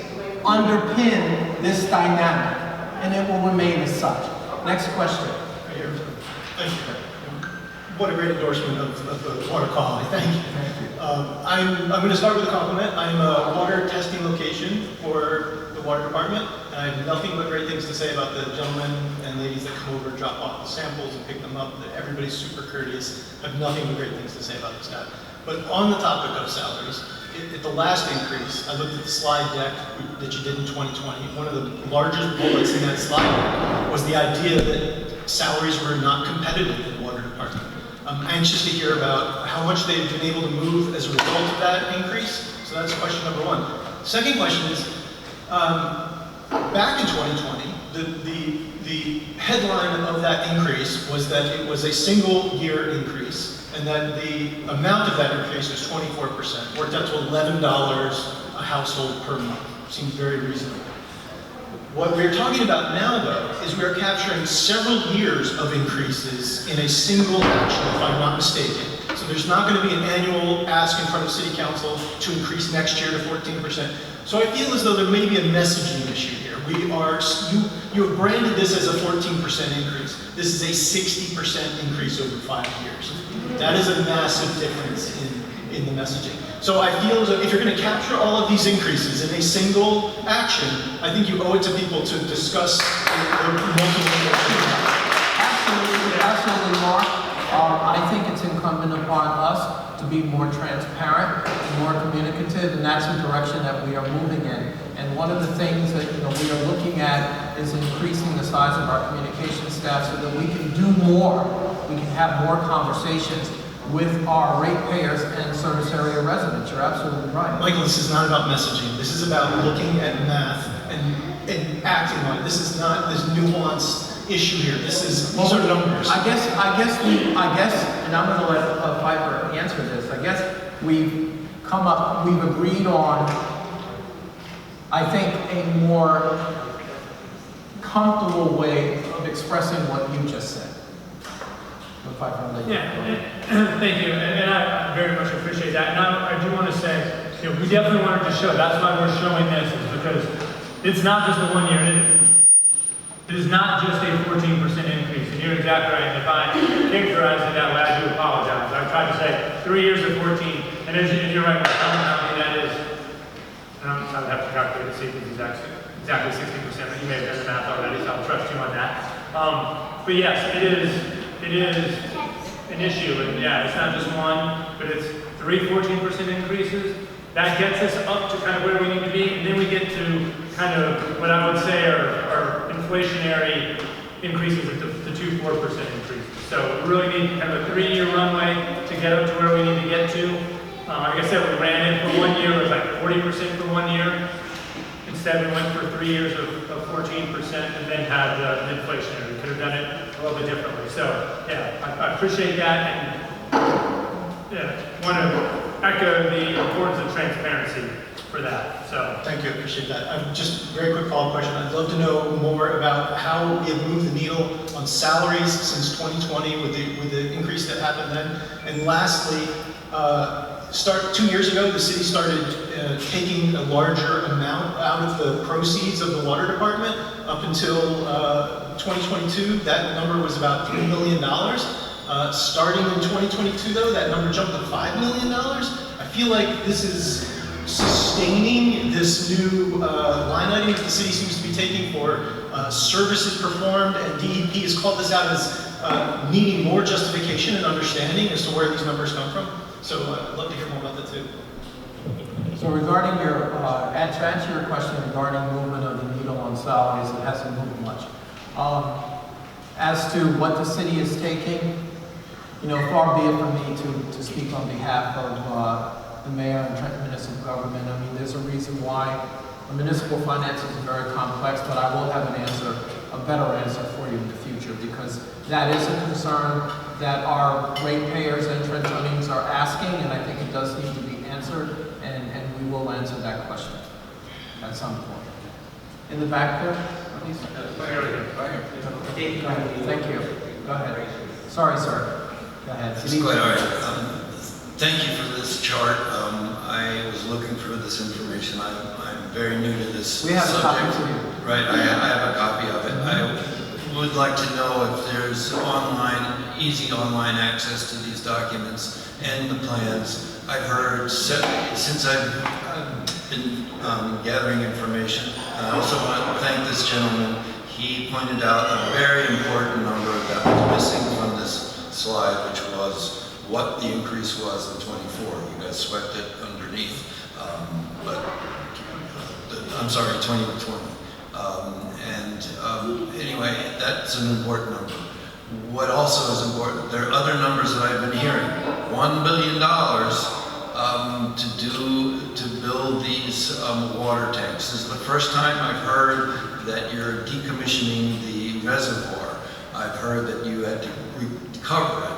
underpin this dynamic, and it will remain as such. Next question. Thank you. What a great endorsement of the water quality. Thank you. I'm going to start with a compliment. I'm a water testing location for the water department, and I have nothing but great things to say about the gentlemen and ladies that come over, drop off the samples and pick them up. Everybody's super courteous. I have nothing but great things to say about the staff. But on the topic of salaries, at the last increase, I looked at the slide deck that you did in 2020. One of the largest bullets in that slide deck was the idea that salaries were not competitive in the water department. I'm anxious to hear about how much they've been able to move as a result of that increase. So that's question number one. Second question is, back in 2020, the headline of that increase was that it was a single year increase, and that the amount of that increase was 24%, worked out to $11 a household per month. Seems very reasonable. What we're talking about now, though, is we're capturing several years of increases in a single action, if I'm not mistaken. So there's not going to be an annual ask in front of City Council to increase next year to 14%. So I feel as though there may be a messaging issue here. You have branded this as a 14% increase. This is a 60% increase over 5 years. That is a massive difference in the messaging. So I feel as though if you're going to capture all of these increases in a single action, I think you owe it to people to discuss the multiple. Absolutely, Mark. I think it's incumbent upon us to be more transparent, more communicative, and that's the direction that we are moving in. And one of the things that we are looking at is increasing the size of our communication staff so that we can do more. We can have more conversations with our ratepayers and service area residents. You're absolutely right. Michael, this is not about messaging. This is about looking at math and acting on it. This is not this nuanced issue here. These are numbers. I guess, and I'm going to let Piper answer this. I guess we've agreed on I think, a more comfortable way of expressing what you just said. If I can let you. Yeah, thank you, and I very much appreciate that. And I do want to say, we definitely wanted to show, that's why we're showing this, is because it's not just a 1 year, it is not just a 14% increase, and you're exactly right. And if I characterize it that way, I do apologize. I tried to say 3 years of 14, and as you're right, how many that is, I would have to calculate to see if it's exactly 60%, but you may have done the math already, so I'll trust you on that. But yes, it is an issue, and yeah, it's not just one, but it's 3 14% increases. That gets us up to kind of where we need to be, and then we get to kind of what I would say are inflationary increases at the 2 4% increases. So we really need kind of a 3-year runway to get up to where we need to get to. Like I said, we ran in for 1 year, it was like 40% for 1 year. Instead, we went for 3 years of 14% and then had the inflationary. We could have done it a little bit differently. So yeah, I appreciate that, and want to echo the importance of transparency for that. So Thank you, I appreciate that. Just a very quick follow-up question. I'd love to know more about how we have moved the needle on salaries since 2020 with the increase that happened then. And lastly, 2 years ago, the city started taking a larger amount out of the proceeds of the water department. Up until 2022, that number was about $3 million. Starting in 2022, though, that number jumped to $5 million. I feel like this is sustaining this new line item that the city seems to be taking for services performed, and DEP has called this out as needing more justification and understanding as to where these numbers come from. So I'd love to hear more about that too. So regarding your, to answer your question regarding movement of the needle on salaries, it hasn't moved much. As to what the city is taking, far be it from me to speak on behalf of the mayor and Trenton municipal government. I mean, there's a reason why the municipal finances are very complex, but I will have a better answer for you in the future, because that is a concern that our ratepayers and Trentonians are asking, and I think it does need to be answered, and we will answer that question at some point. In the back there, please. Thank you. Go ahead. Sorry, sir. Go ahead. It's quite all right. Thank you for this chart. I was looking for this information. I'm very new to this We have subject. a copy to you. Right, I have a copy of it. I would like to know if there's easy online access to these documents and the plans. I've heard, since I've been gathering information, and I also want to thank this gentleman. He pointed out a very important number that was missing from this slide, which was what the increase was in 24. You guys swept it underneath, I'm sorry, 2020. Anyway, that's an important number. What also is important, there are other numbers that I've been hearing. $1 billion to build these water tanks. This is the first time I've heard that you're decommissioning the reservoir. I've heard that you had to recover it.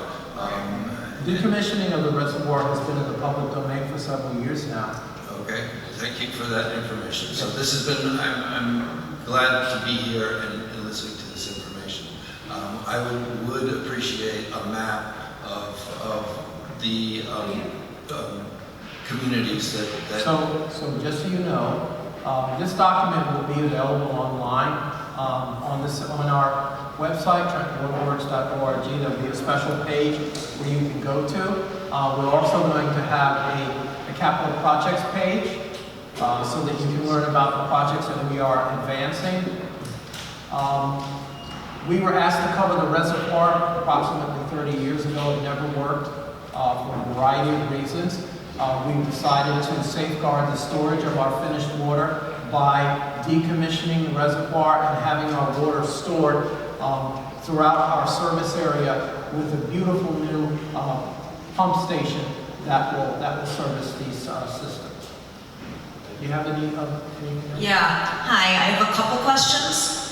Decommissioning of the reservoir has been in the public domain for several years now. Okay, thank you for that information. So this has been, I'm glad to be here and listening to this information. I would appreciate a map of the communities that... So just so you know, this document will be available online on our website, TrentonWaterWorks.org. There'll be a special page where you can go to. We're also going to have a capital projects page so that you can learn about the projects that we are advancing. We were asked to cover the reservoir approximately 30 years ago. It never worked for a variety of reasons. We decided to safeguard the storage of our finished water by decommissioning the reservoir and having our water stored throughout our service area with a beautiful new pump station that will service these systems. Do you have anything else? Yeah. Hi, I have a couple questions.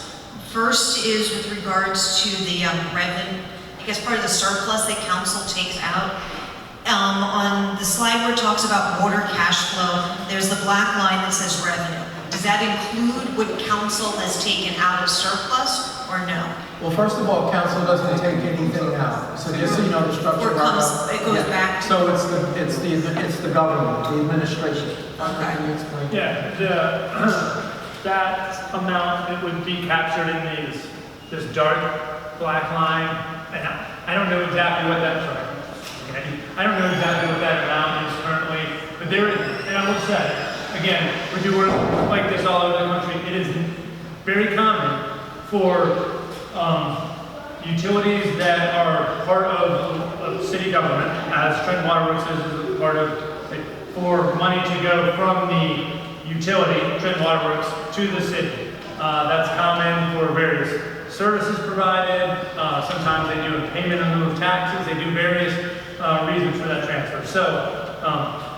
First is with regards to the revenue, I guess part of the surplus that council takes out. On the slide where it talks about water cash flow, there's the black line that says revenue. Does that include what council has taken out of surplus or no? Well, first of all, council doesn't take anything out. So just so you know, the structure. Or it goes back to? So it's the government, the administration. Okay. Can you explain? Yeah, that amount, it would be captured in this dark black line, and I don't know exactly what that, sorry. Okay. I don't know exactly what that amount is currently, but there, and I will say, again, we do work like this all over the country. It is very common for utilities that are part of city government, as Trenton Water Works is part of, for money to go from the utility, Trenton Water Works, to the city. That's common for various services provided. Sometimes they do a payment in lieu of taxes. They do various reasons for that transfer. So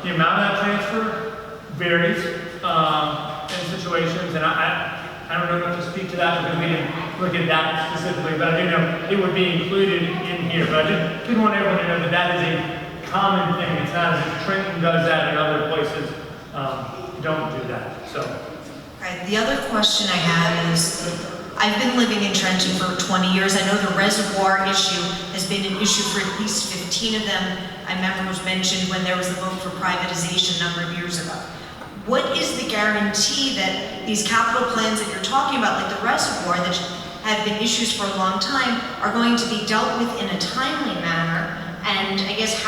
the amount of that transfer varies in situations, and I don't know enough to speak to that because we didn't look at that specifically, but I do know it would be included in here. But I did want everyone to know that that is a common thing. It's not as if Trenton does that and other places don't do that. So. Right. The other question I have is, I've been living in Trenton for 20 years. I know the reservoir issue has been an issue for at least 15 of them. I remember it was mentioned when there was the vote for privatization a number of years ago. What is the guarantee that these capital plans that you're talking about, like the reservoir, that have been issues for a long time, are going to be dealt with in a timely manner? And I guess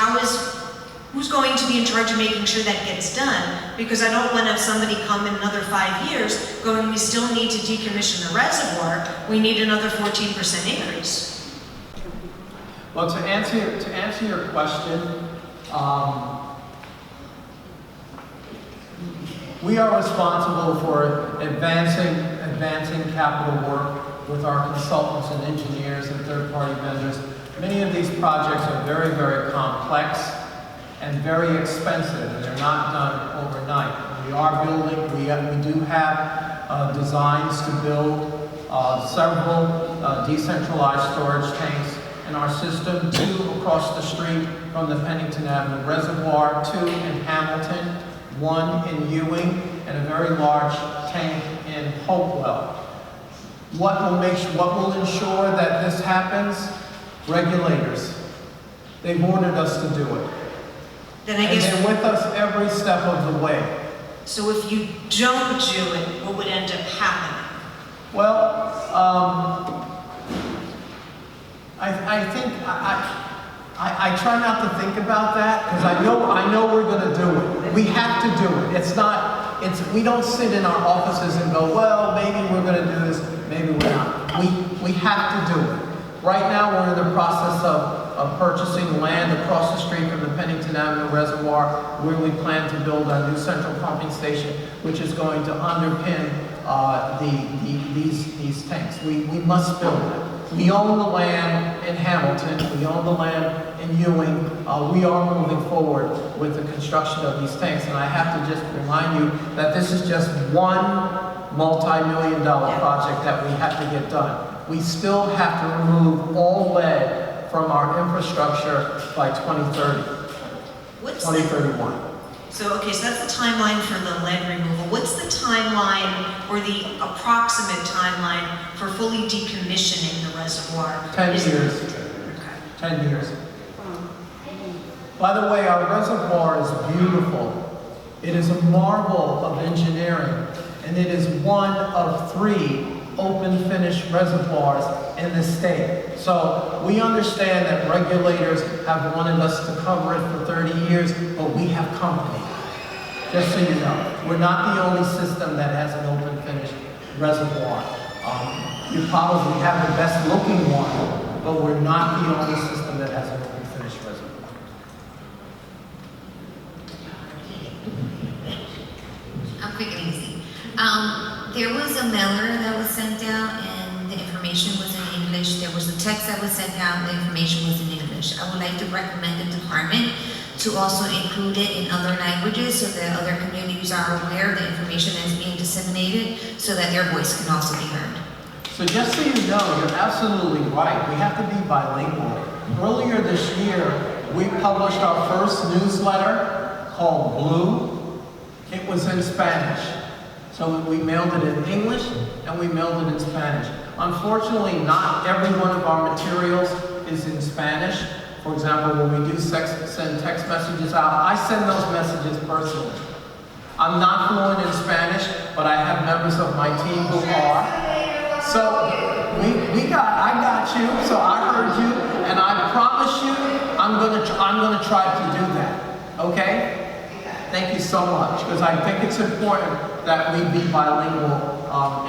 who's going to be in charge of making sure that gets done? Because I don't want to have somebody come in another 5 years going, we still need to decommission the reservoir, we need another 14% increase. Well, to answer your question, we are responsible for advancing capital work with our consultants and engineers and third-party vendors. Many of these projects are very, very complex and very expensive, and they're not done overnight. We are building, we do have designs to build several decentralized storage tanks in our system, 2 across the street from the Pennington Avenue Reservoir, 2 in Hamilton, 1 in Ewing, and a very large tank in Hopewell. What will ensure that this happens? Regulators. They've ordered us to do it. Then I guess, and they're with us every step of the way. So if you don't do it, what would end up happening? Well, I think I try not to think about that because I know we're going to do it. We have to do it. We don't sit in our offices and go, well, maybe we're going to do this, maybe we're not. We have to do it. Right now, we're in the process of purchasing land across the street from the Pennington Avenue Reservoir, where we plan to build our new central pumping station, which is going to underpin these tanks. We must build it. We own the land in Hamilton. We own the land in Ewing. We are moving forward with the construction of these tanks. And I have to just remind you that this is just one multi-million-dollar project that we have to get done. We still have to remove all lead from our infrastructure by 2030, 2031. So that's the timeline for the lead removal. What's the timeline or the approximate timeline for fully decommissioning the reservoir? 10 years. Okay. 10 years. By the way, our reservoir is beautiful. It is a marvel of engineering, and it is one of 3 open finished reservoirs in the state. So we understand that regulators have wanted us to cover it for 30 years, but we have company. Just so you know, we're not the only system that has an open finished reservoir. You probably have the best looking one, but we're not the only system that has an open finished reservoir. I'm quick and easy. There was a mailer that was sent out and the information was in English. There was a text that was sent out, the information was in English. I would like to recommend the department to also include it in other languages so that other communities are aware the information that is being disseminated so that their voice can also be heard. So just so you know, you're absolutely right. We have to be bilingual. Earlier this year, we published our first newsletter called Blue. It was in Spanish. So we mailed it in English and we mailed it in Spanish. Unfortunately, not every one of our materials is in Spanish. For example, when we do send text messages out, I send those messages personally. I'm not fluent in Spanish, but I have members of my team who are. So I got you, so I heard you, and I promise you, I'm gonna try to do that, okay? Thank you so much, because I think it's important that we be bilingual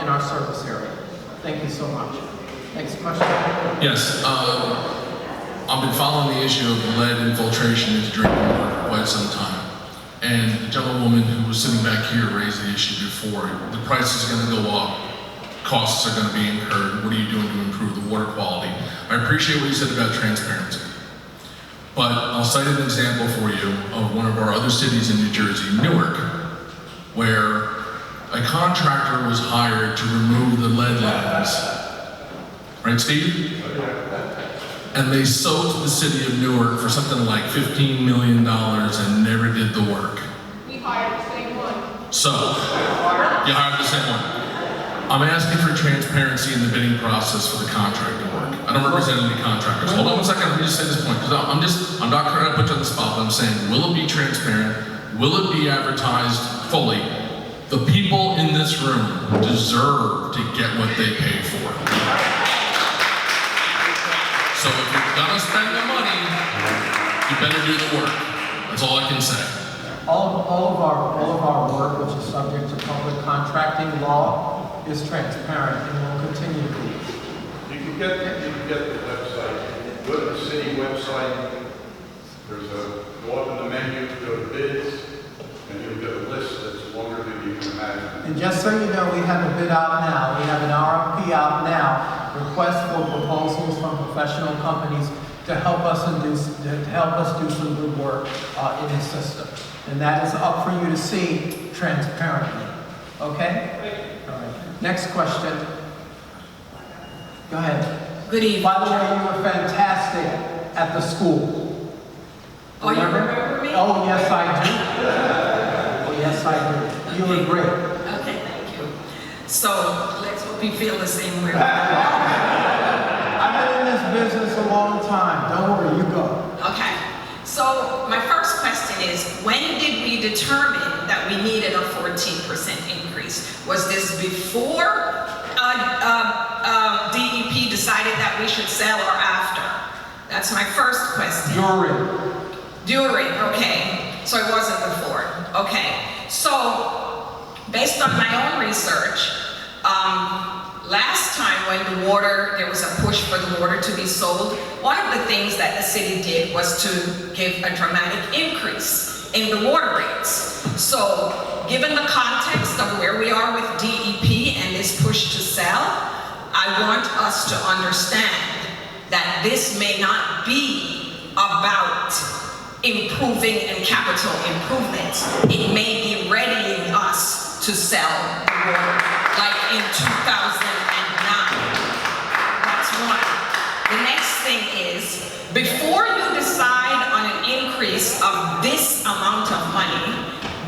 in our service area. Thank you so much. Next question. Yes, I've been following the issue of lead infiltration into drinking water for quite some time. And the gentlewoman who was sitting back here raised the issue before. The price is going to go up. Costs are going to be incurred. What are you doing to improve the water quality? I appreciate what you said about transparency. But I'll cite an example for you of one of our other cities in New Jersey, Newark, where a contractor was hired to remove the lead lines. Right, Steve? And they sold the city of Newark for something like $15 million and never did the work. We hired the same one. So, you hired the same one. I'm asking for transparency in the bidding process for the contractor work. I don't represent any contractors. Hold on one second, let me just say this point, because I'm not trying to put you on the spot, but I'm saying, will it be transparent? Will it be advertised fully? The people in this room deserve to get what they pay for. So if you're gonna spend the money, you better do the work. That's all I can say. All of our work, which is subject to public contracting law, is transparent and will continue to be. You can get the website. Go to the city website. Go up in the menu, go to bids, and you'll get a list that's longer than you can imagine. And just so you know, we have a bid out now. We have an RFP out now. Request for proposals from professional companies to help us do some good work in this system. And that is up for you to see transparently. Okay? All right. Next question. Go ahead. Good evening. By the way, you were fantastic at the school. Oh, you remember me? Oh, yes, I do. Oh, yes, I do. You were great. Okay, thank you. So, let's hope you feel the same way. I've been in this business a long time. Don't worry, you go. Okay. So, my first question is, when did we determine that we needed a 14% increase? Was this before DEP decided that we should sell or after? That's my first question. During, okay. So it wasn't before. Okay. So, based on my own research, last time when there was a push for the water to be sold, one of the things that the city did was to give a dramatic increase in the water rates. So, given the context of where we are with DEP and this push to sell, I want us to understand that this may not be about improving and capital improvements. It may be readying us to sell the water, like in 2009. That's one. The next thing is, before you decide on an increase of this amount of money,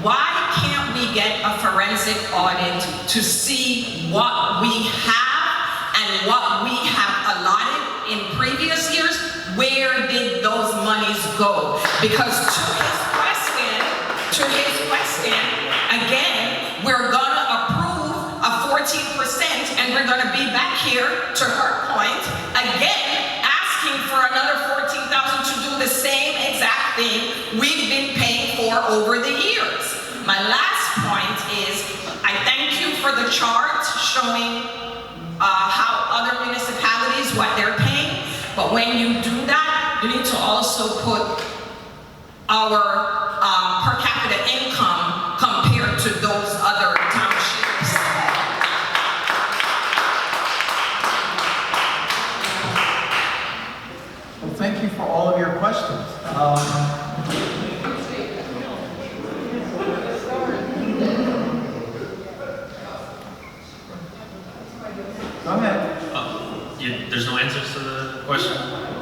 why can't we get a forensic audit to see what we have and what we have allotted in previous years? Where did those monies go? Because to his question, again, we're gonna approve a 14% and we're gonna be back here, to her point, again, asking for another $14,000 to do the same exact thing we've been paying for over the years. My last point is, I thank you for the chart showing how other municipalities, what they're paying. But when you do that, you need to also put our per capita income compared to those other townships. Well, thank you for all of your questions. Go ahead. There's no answers to the question?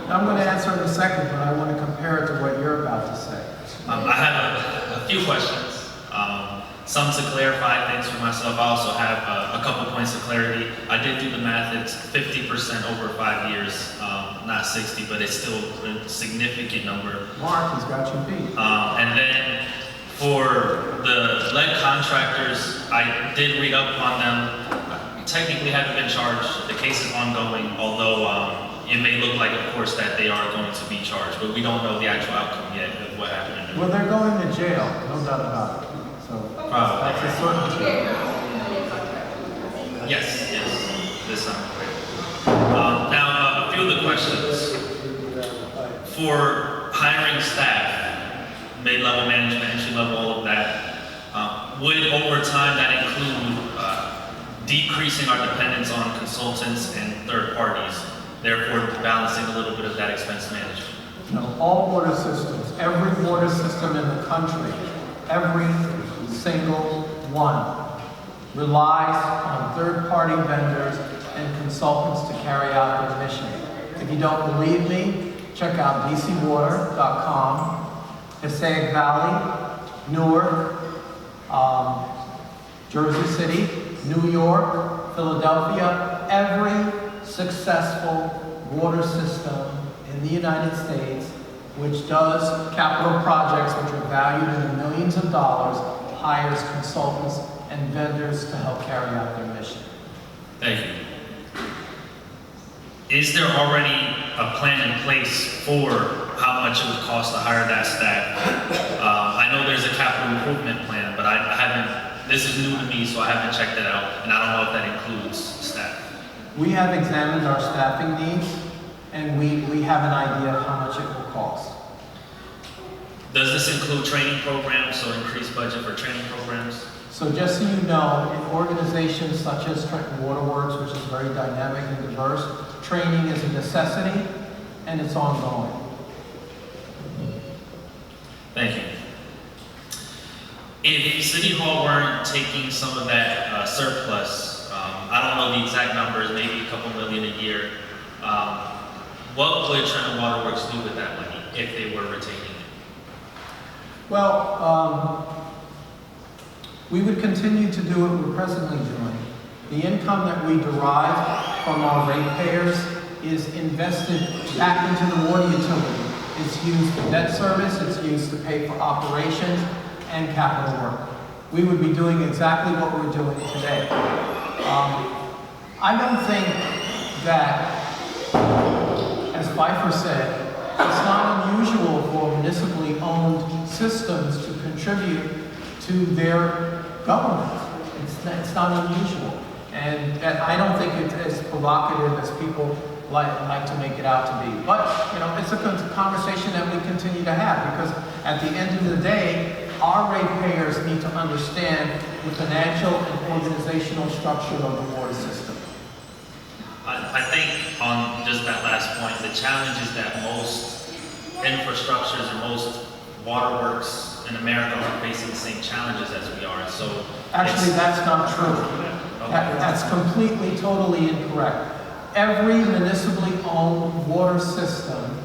I'm going to answer in a second, but I want to compare it to what you're about to say. I have a few questions. Some to clarify things for myself. I also have a couple points of clarity. I did do the math. It's 50% over 5 years, not 60, but it's still a significant number. Mark has got you beat. And then for the lead contractors, I did read up on them. Technically haven't been charged. The case is ongoing, although it may look like, of course, that they are going to be charged, but we don't know the actual outcome yet of what happened. Well, they're going to jail, no doubt about it. So that's a certainty. Yes, this sounds great. Now, a few of the questions. For hiring staff, mid-level management, entry-level, all of that, would over time that include decreasing our dependence on consultants and third parties, therefore balancing a little bit of that expense management? No, all water systems, every water system in the country, every single one relies on third-party vendors and consultants to carry out their mission. If you don't believe me, check out bcwater.com, Passaic Valley, Newark, Jersey City, New York, Philadelphia. Every successful water system in the United States which does capital projects which are valued in the millions of dollars, hires consultants and vendors to help carry out their mission. Thank you. Is there already a plan in place for how much it would cost to hire that staff? I know there's a capital improvement plan, but I haven't, this is new to me, so I haven't checked it out, and I don't know if that includes staff. We have examined our staffing needs, and we have an idea of how much it will cost. Does this include training programs, so increased budget for training programs? So just so you know, in organizations such as Trenton Water Works, which is very dynamic and diverse, training is a necessity, and it's ongoing. Thank you. If City Hall weren't taking some of that surplus, I don't know the exact numbers, maybe a couple million a year, what would Trenton Water Works do with that money if they were retaining it? Well, we would continue to do what we're presently doing. The income that we derive from our ratepayers is invested back into the water utility. It's used for debt service, it's used to pay for operations and capital work. We would be doing exactly what we're doing today. I don't think that, as Pfeiffer said, it's not unusual for municipally owned systems to contribute to their government. It's not unusual. And I don't think it's as provocative as people like to make it out to be. But, you know, it's a conversation that we continue to have, because at the end of the day, our ratepayers need to understand the financial and organizational structure of the water system. I think on just that last point, the challenge is that most infrastructures and most waterworks in America are facing the same challenges as we are. So actually, that's not true. That's completely, totally incorrect. Every municipally owned water system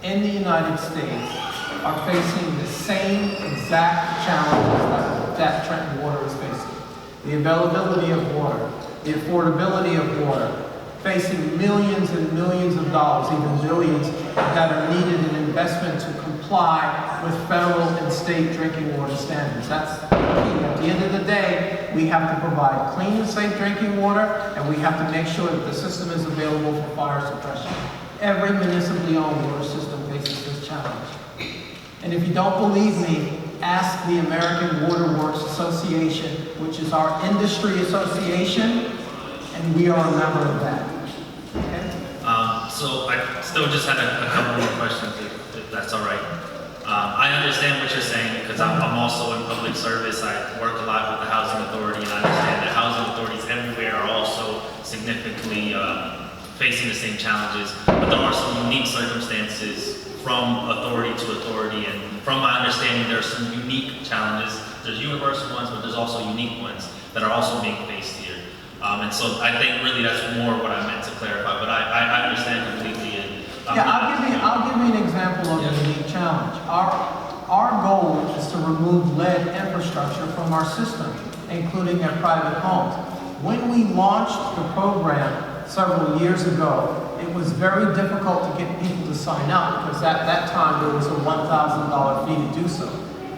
in the United States are facing the same exact challenges that Trenton Water is facing. The availability of water, the affordability of water, facing millions and millions of dollars, even billions, that are needed in investment to comply with federal and state drinking water standards. That's the key. At the end of the day, we have to provide clean and safe drinking water, and we have to make sure that the system is available for fire suppression. Every municipally owned water system faces this challenge. And if you don't believe me, ask the American Water Works Association, which is our industry association, and we are a member of that. Okay? So I still just had a couple more questions, if that's all right. I understand what you're saying, because I'm also in public service. I work a lot with the Housing Authority, and I understand that housing authorities everywhere are also significantly facing the same challenges. But there are some unique circumstances from authority to authority, and from my understanding, there are some unique challenges. There's universal ones, but there's also unique ones that are also being faced here. And so I think really that's more what I meant to clarify, but I understand completely. And I'll give you an example of a unique challenge. our goal is to remove lead infrastructure from our system, including at private homes. When we launched the program several years ago, it was very difficult to get people to sign up because at that time there was a $1,000 fee to do so.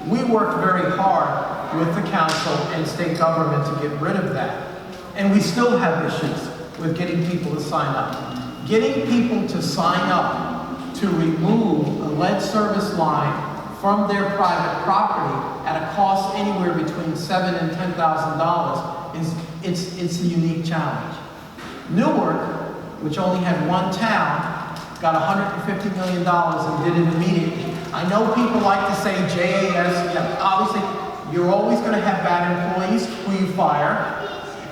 We worked very hard with the council and state government to get rid of that. And we still have issues with getting people to sign up. Getting people to sign up to remove a lead service line from their private property at a cost anywhere between $7,000 and $10,000 it's a unique challenge. Newark, which only had one town, got $150 million and did it immediately. I know people like to say JAS, yeah, obviously you're always going to have bad employees who you fire,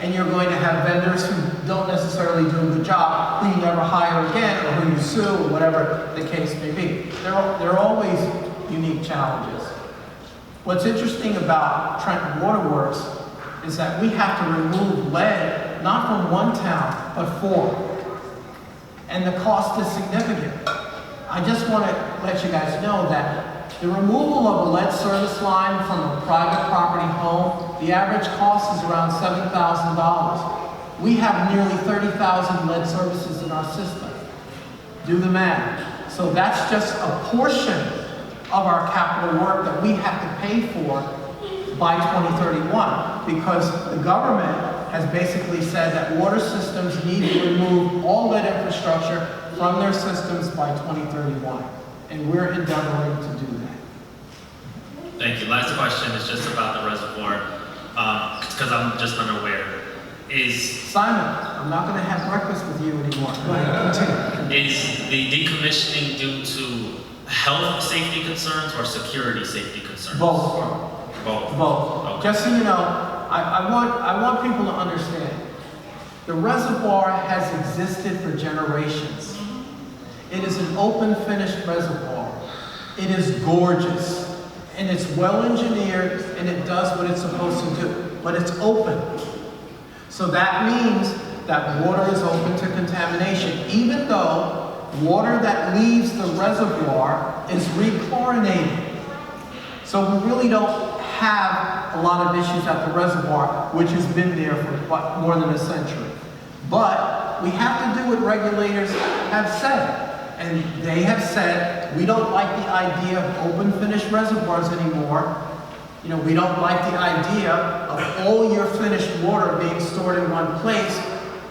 and you're going to have vendors who don't necessarily do a good job, who you never hire again, or who you sue, or whatever the case may be. There are always unique challenges. What's interesting about Trenton Water Works is that we have to remove lead, not from one town, but 4. And the cost is significant. I just want to let you guys know that the removal of a lead service line from a private property home, the average cost is around $7,000. We have nearly 30,000 lead services in our system. Do the math. So that's just a portion of our capital work that we have to pay for by 2031, because the government has basically said that water systems need to remove all lead infrastructure from their systems by 2031, and we're endeavoring to do that. Thank you. Last question is just about the reservoir, because I'm just unaware. Simon, I'm not going to have breakfast with you anymore. Go ahead, continue. Is the decommissioning due to health safety concerns or security safety concerns? Both. Both. Okay. Just so you know, I want people to understand, the reservoir has existed for generations. It is an open finished reservoir. It is gorgeous, and it's well engineered, and it does what it's supposed to do, but it's open. So that means that water is open to contamination, even though water that leaves the reservoir is rechlorinated. So we really don't have a lot of issues at the reservoir, which has been there for more than a century. But we have to do what regulators have said. And they have said, we don't like the idea of open finished reservoirs anymore. You know, we don't like the idea of all your finished water being stored in one place.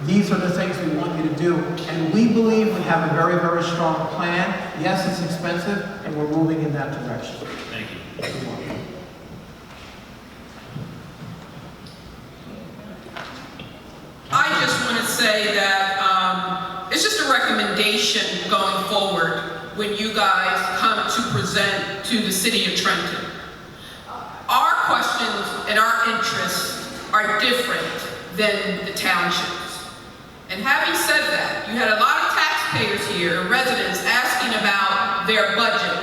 These are the things we want you to do. And we believe we have a very, very strong plan. Yes, it's expensive, and we're moving in that direction. Thank you. I just want to say that it's just a recommendation going forward when you guys come to present to the city of Trenton. Our questions and our interests are different than the townships. And having said that, you had a lot of taxpayers here, residents, asking about their budget,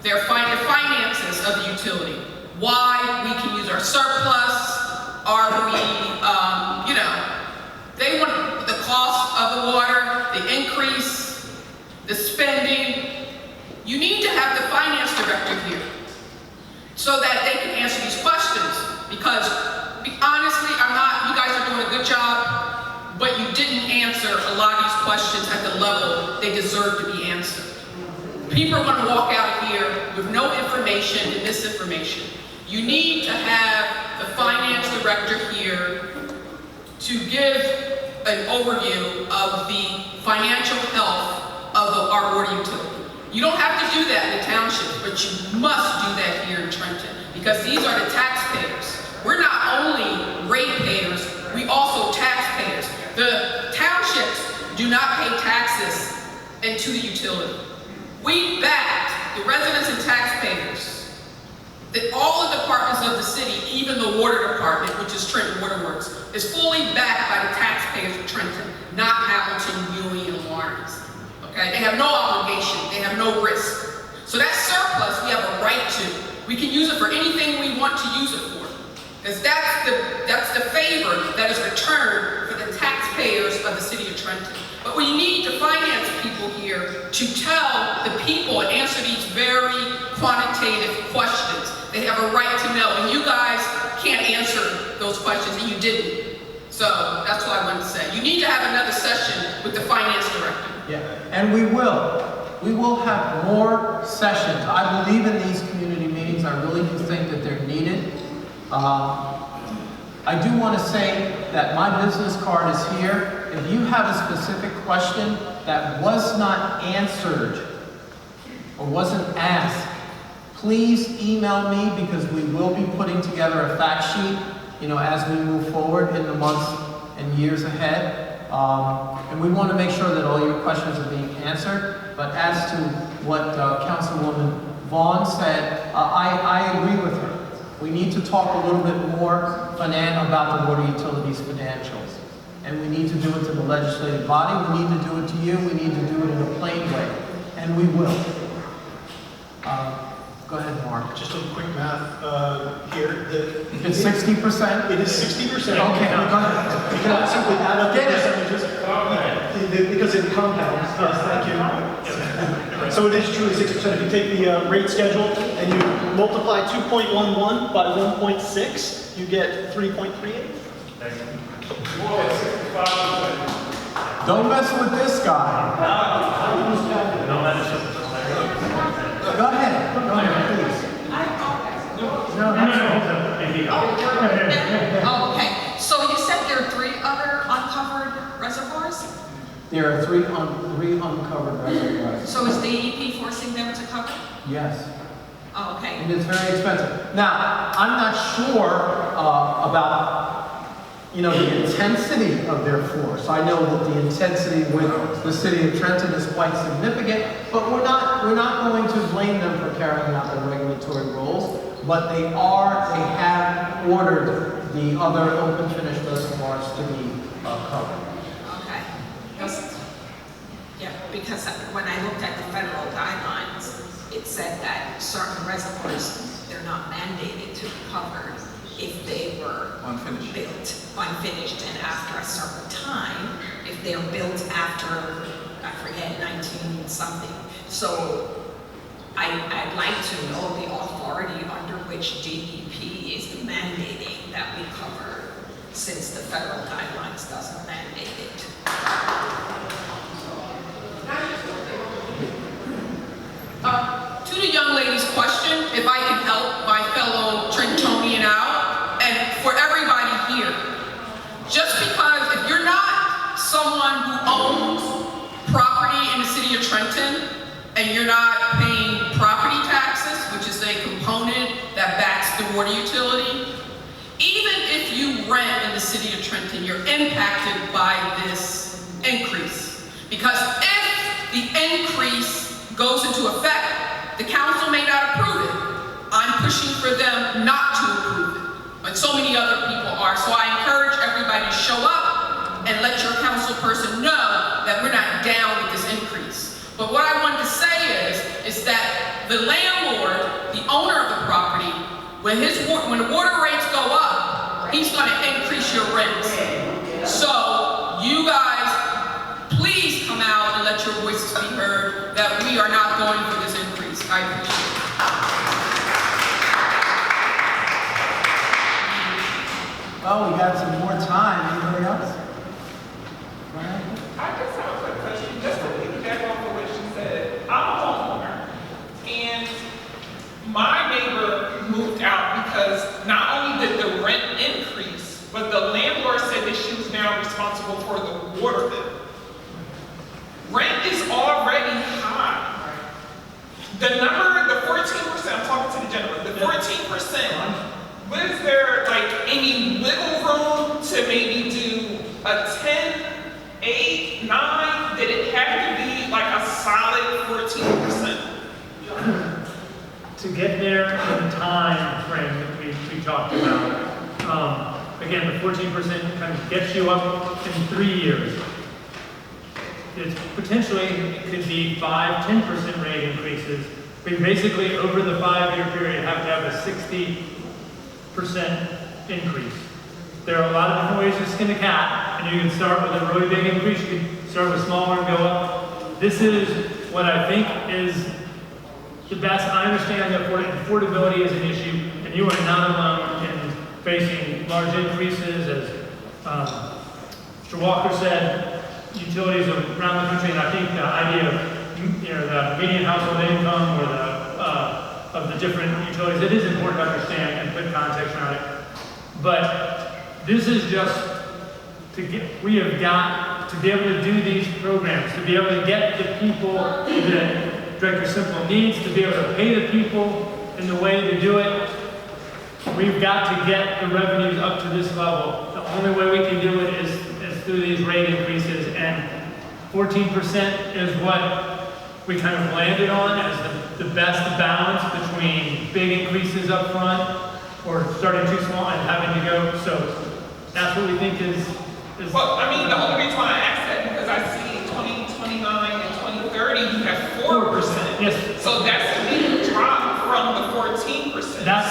the finances of the utility, why we can use our surplus, are we, they want the cost of the water, the increase, the spending. You need to have the finance director here so that they can answer these questions. Because honestly, you guys are doing a good job, but you didn't answer a lot of these questions at the level they deserve to be answered. People are going to walk out of here with no information and misinformation. You need to have the finance director here to give an overview of the financial health of our water utility. You don't have to do that in the township, but you must do that here in Trenton, because these are the taxpayers. We're not only ratepayers, we also taxpayers. The townships do not pay taxes into the utility. We back the residents and taxpayers. All the departments of the city, even the water department, which is Trenton Water Works, is fully backed by the taxpayers of Trenton, not Hamilton, Ewing, and Lawrence. Okay? They have no obligation, they have no risk. So that surplus we have a right to. We can use it for anything we want to use it for. Because that's the favor that is returned for the taxpayers of the city of Trenton. But we need the finance people here to tell the people and answer these very quantitative questions. They have a right to know, and you guys can't answer those questions, and you didn't. So that's what I wanted to say. You need to have another session with the finance director. Yeah, and we will. We will have more sessions. I believe in these community meetings. I really do think that they're needed. I do want to say that my business card is here. If you have a specific question that was not answered or wasn't asked, please email me, because we will be putting together a fact sheet, as we move forward in the months and years ahead. And we want to make sure that all your questions are being answered. But as to what Councilwoman Vaughn said, I agree with her. We need to talk a little bit more about the water utilities financials. And we need to do it to the legislative body. We need to do it to you. We need to do it in a plain way. And we will. Go ahead, Mark. Just a quick math here. It's 60%? It is 60%. Okay, go ahead. You cannot simply add up the percentages because it compounds. Thank you. So it is truly 60%. If you take the rate schedule and you multiply 2.11 by 1.6, you get 3.38. Don't mess with this guy. Go ahead, please. Oh, okay. So you said there are 3 other uncovered reservoirs? There are three uncovered reservoirs. So is DEP forcing them to cover? Yes. Oh, okay. And it's very expensive. Now, I'm not sure about the intensity of their force. I know that the intensity with the city of Trenton is quite significant, but we're not going to blame them for carrying out their regulatory roles. But they have ordered the other open finished reservoirs to be covered. Okay. Because when I looked at the federal guidelines, it said that certain reservoirs, they're not mandated to be covered if they were unfinished, and after a certain time, if they're built after, I forget, 19 something. So I'd like to know the authority under which DEP is mandating that we cover, since the federal guidelines doesn't mandate it. To the young lady's question, if I can help my fellow Trentonian out, and for everybody here, just because if you're not someone who owns property in the city of Trenton, and you're not paying property taxes, which is a component that backs the water utility, even if you rent in the city of Trenton, you're impacted by this increase. Because if the increase goes into effect, the council may not approve it. I'm pushing for them not to approve it, but so many other people are. So I encourage everybody to show up and let your council person know that we're not down with this increase. But what I wanted to say is that the landlord, the owner of the property, when the water rates go up, he's going to increase your rents. So you guys, please come out and let your voices be heard that we are not going for this increase. I appreciate it. Well, we got some more time. Anybody else? Go ahead. I just have a quick question, just to piggyback off of what she said. I'm a homeowner, and my neighbor moved out because not only did the rent increase, but the landlord said that she was now responsible for the water bill. Rent is already high. The number, the 14%, I'm talking to the gentleman, the 14%, was there like any wiggle room to maybe do a 10, 8, 9? Did it have to be like a solid 14%? To get there in the time frame that we talked about, again, the 14% kind of gets you up in 3 years. It's potentially could be 5-10% rate increases. We basically, over the 5-year period, have to have a 60% increase. There are a lot of different ways to skin a cat, and you can start with a really big increase, you can start with smaller and go up. This is what I think is the best, I understand that affordability is an issue, and you are not alone in facing large increases, as Mr. Walker said, utilities around the country, and I think the idea of the median household income or of the different utilities, it is important to understand and put context around it. But this is just we have got to be able to do these programs, to be able to get the people that Director Simple needs, to be able to pay the people in the way to do it. We've got to get the revenues up to this level. The only way we can do it is through these rate increases, and 14% is what we kind of landed on as the best balance between big increases up front or starting too small and having to go. So that's what we think is Well, I mean, the only reason why I asked that because I see 2029 and 2030 you have 4%. Yes. So that's a big drop from the 14%.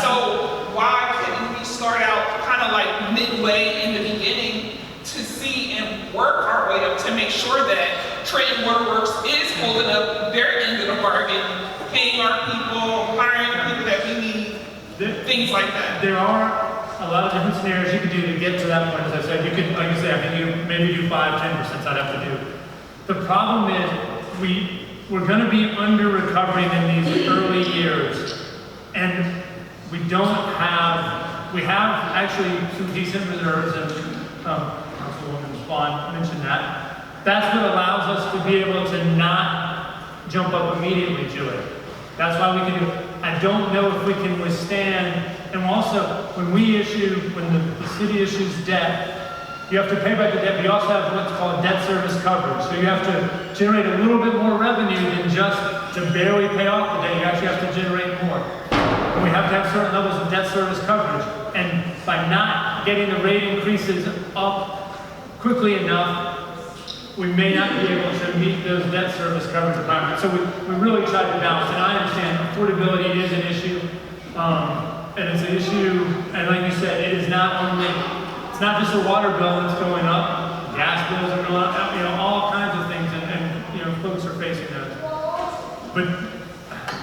So why couldn't we start out kind of like midway in the beginning to see and work our way up to make sure that Trenton Water Works is holding up their end of the bargain, paying our people, hiring the people that we need, things like that. There are a lot of different scenarios you could do to get to that point. As I said, you could, like I said, I think you maybe do 5-10%. I'd have to do. The problem is we're going to be under recovering in these early years, and we have actually some decent reserves, and Councilwoman Bond mentioned that. That's what allows us to be able to not jump up immediately to it. That's why we can do it. I don't know if we can withstand, and also when the city issues debt, you have to pay back the debt, but you also have what's called debt service coverage. So you have to generate a little bit more revenue than just to barely pay off the debt. You actually have to generate more. And we have to have certain levels of debt service coverage. And by not getting the rate increases up quickly enough, we may not be able to meet those debt service coverage requirements. So we really tried to balance, and I understand affordability is an issue, and it's an issue, and like you said, it's not just the water bill that's going up, gas bills are going up, all kinds of things, and folks are facing those. But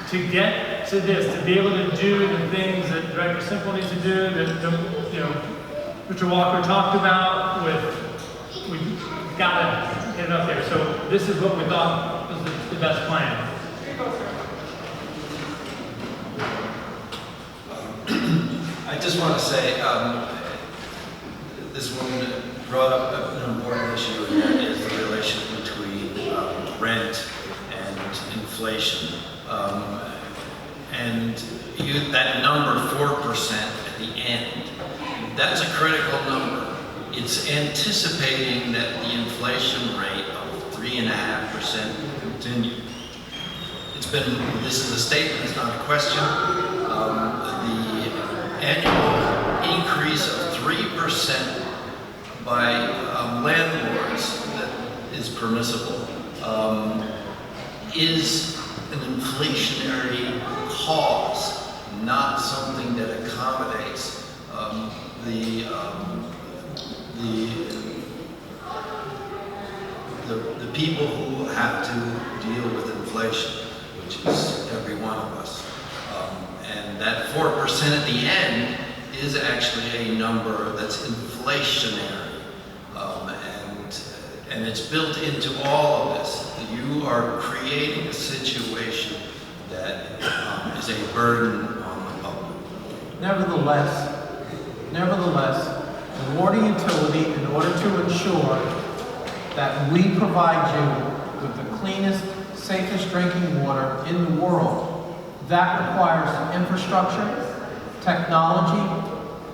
to get to this, to be able to do the things that Director Simple needs to do, that Mr. Walker talked about, we've got to get it up there. So this is what we thought was the best plan. I just want to say, this woman brought up an important issue, and that is the relation between rent and inflation. That number, 4% at the end, that's a critical number. It's anticipating that the inflation rate of 3.5% will continue. This is a statement, it's not a question. The annual increase of 3% by landlords that is permissible is an inflationary cause, not something that accommodates the people who have to deal with inflation, which is every one of us. And that 4% at the end is actually a number that's inflationary. And it's built into all of this. You are creating a situation that is a burden on the public. Nevertheless, the water utility, in order to ensure that we provide you with the cleanest, safest drinking water in the world, that requires infrastructure, technology,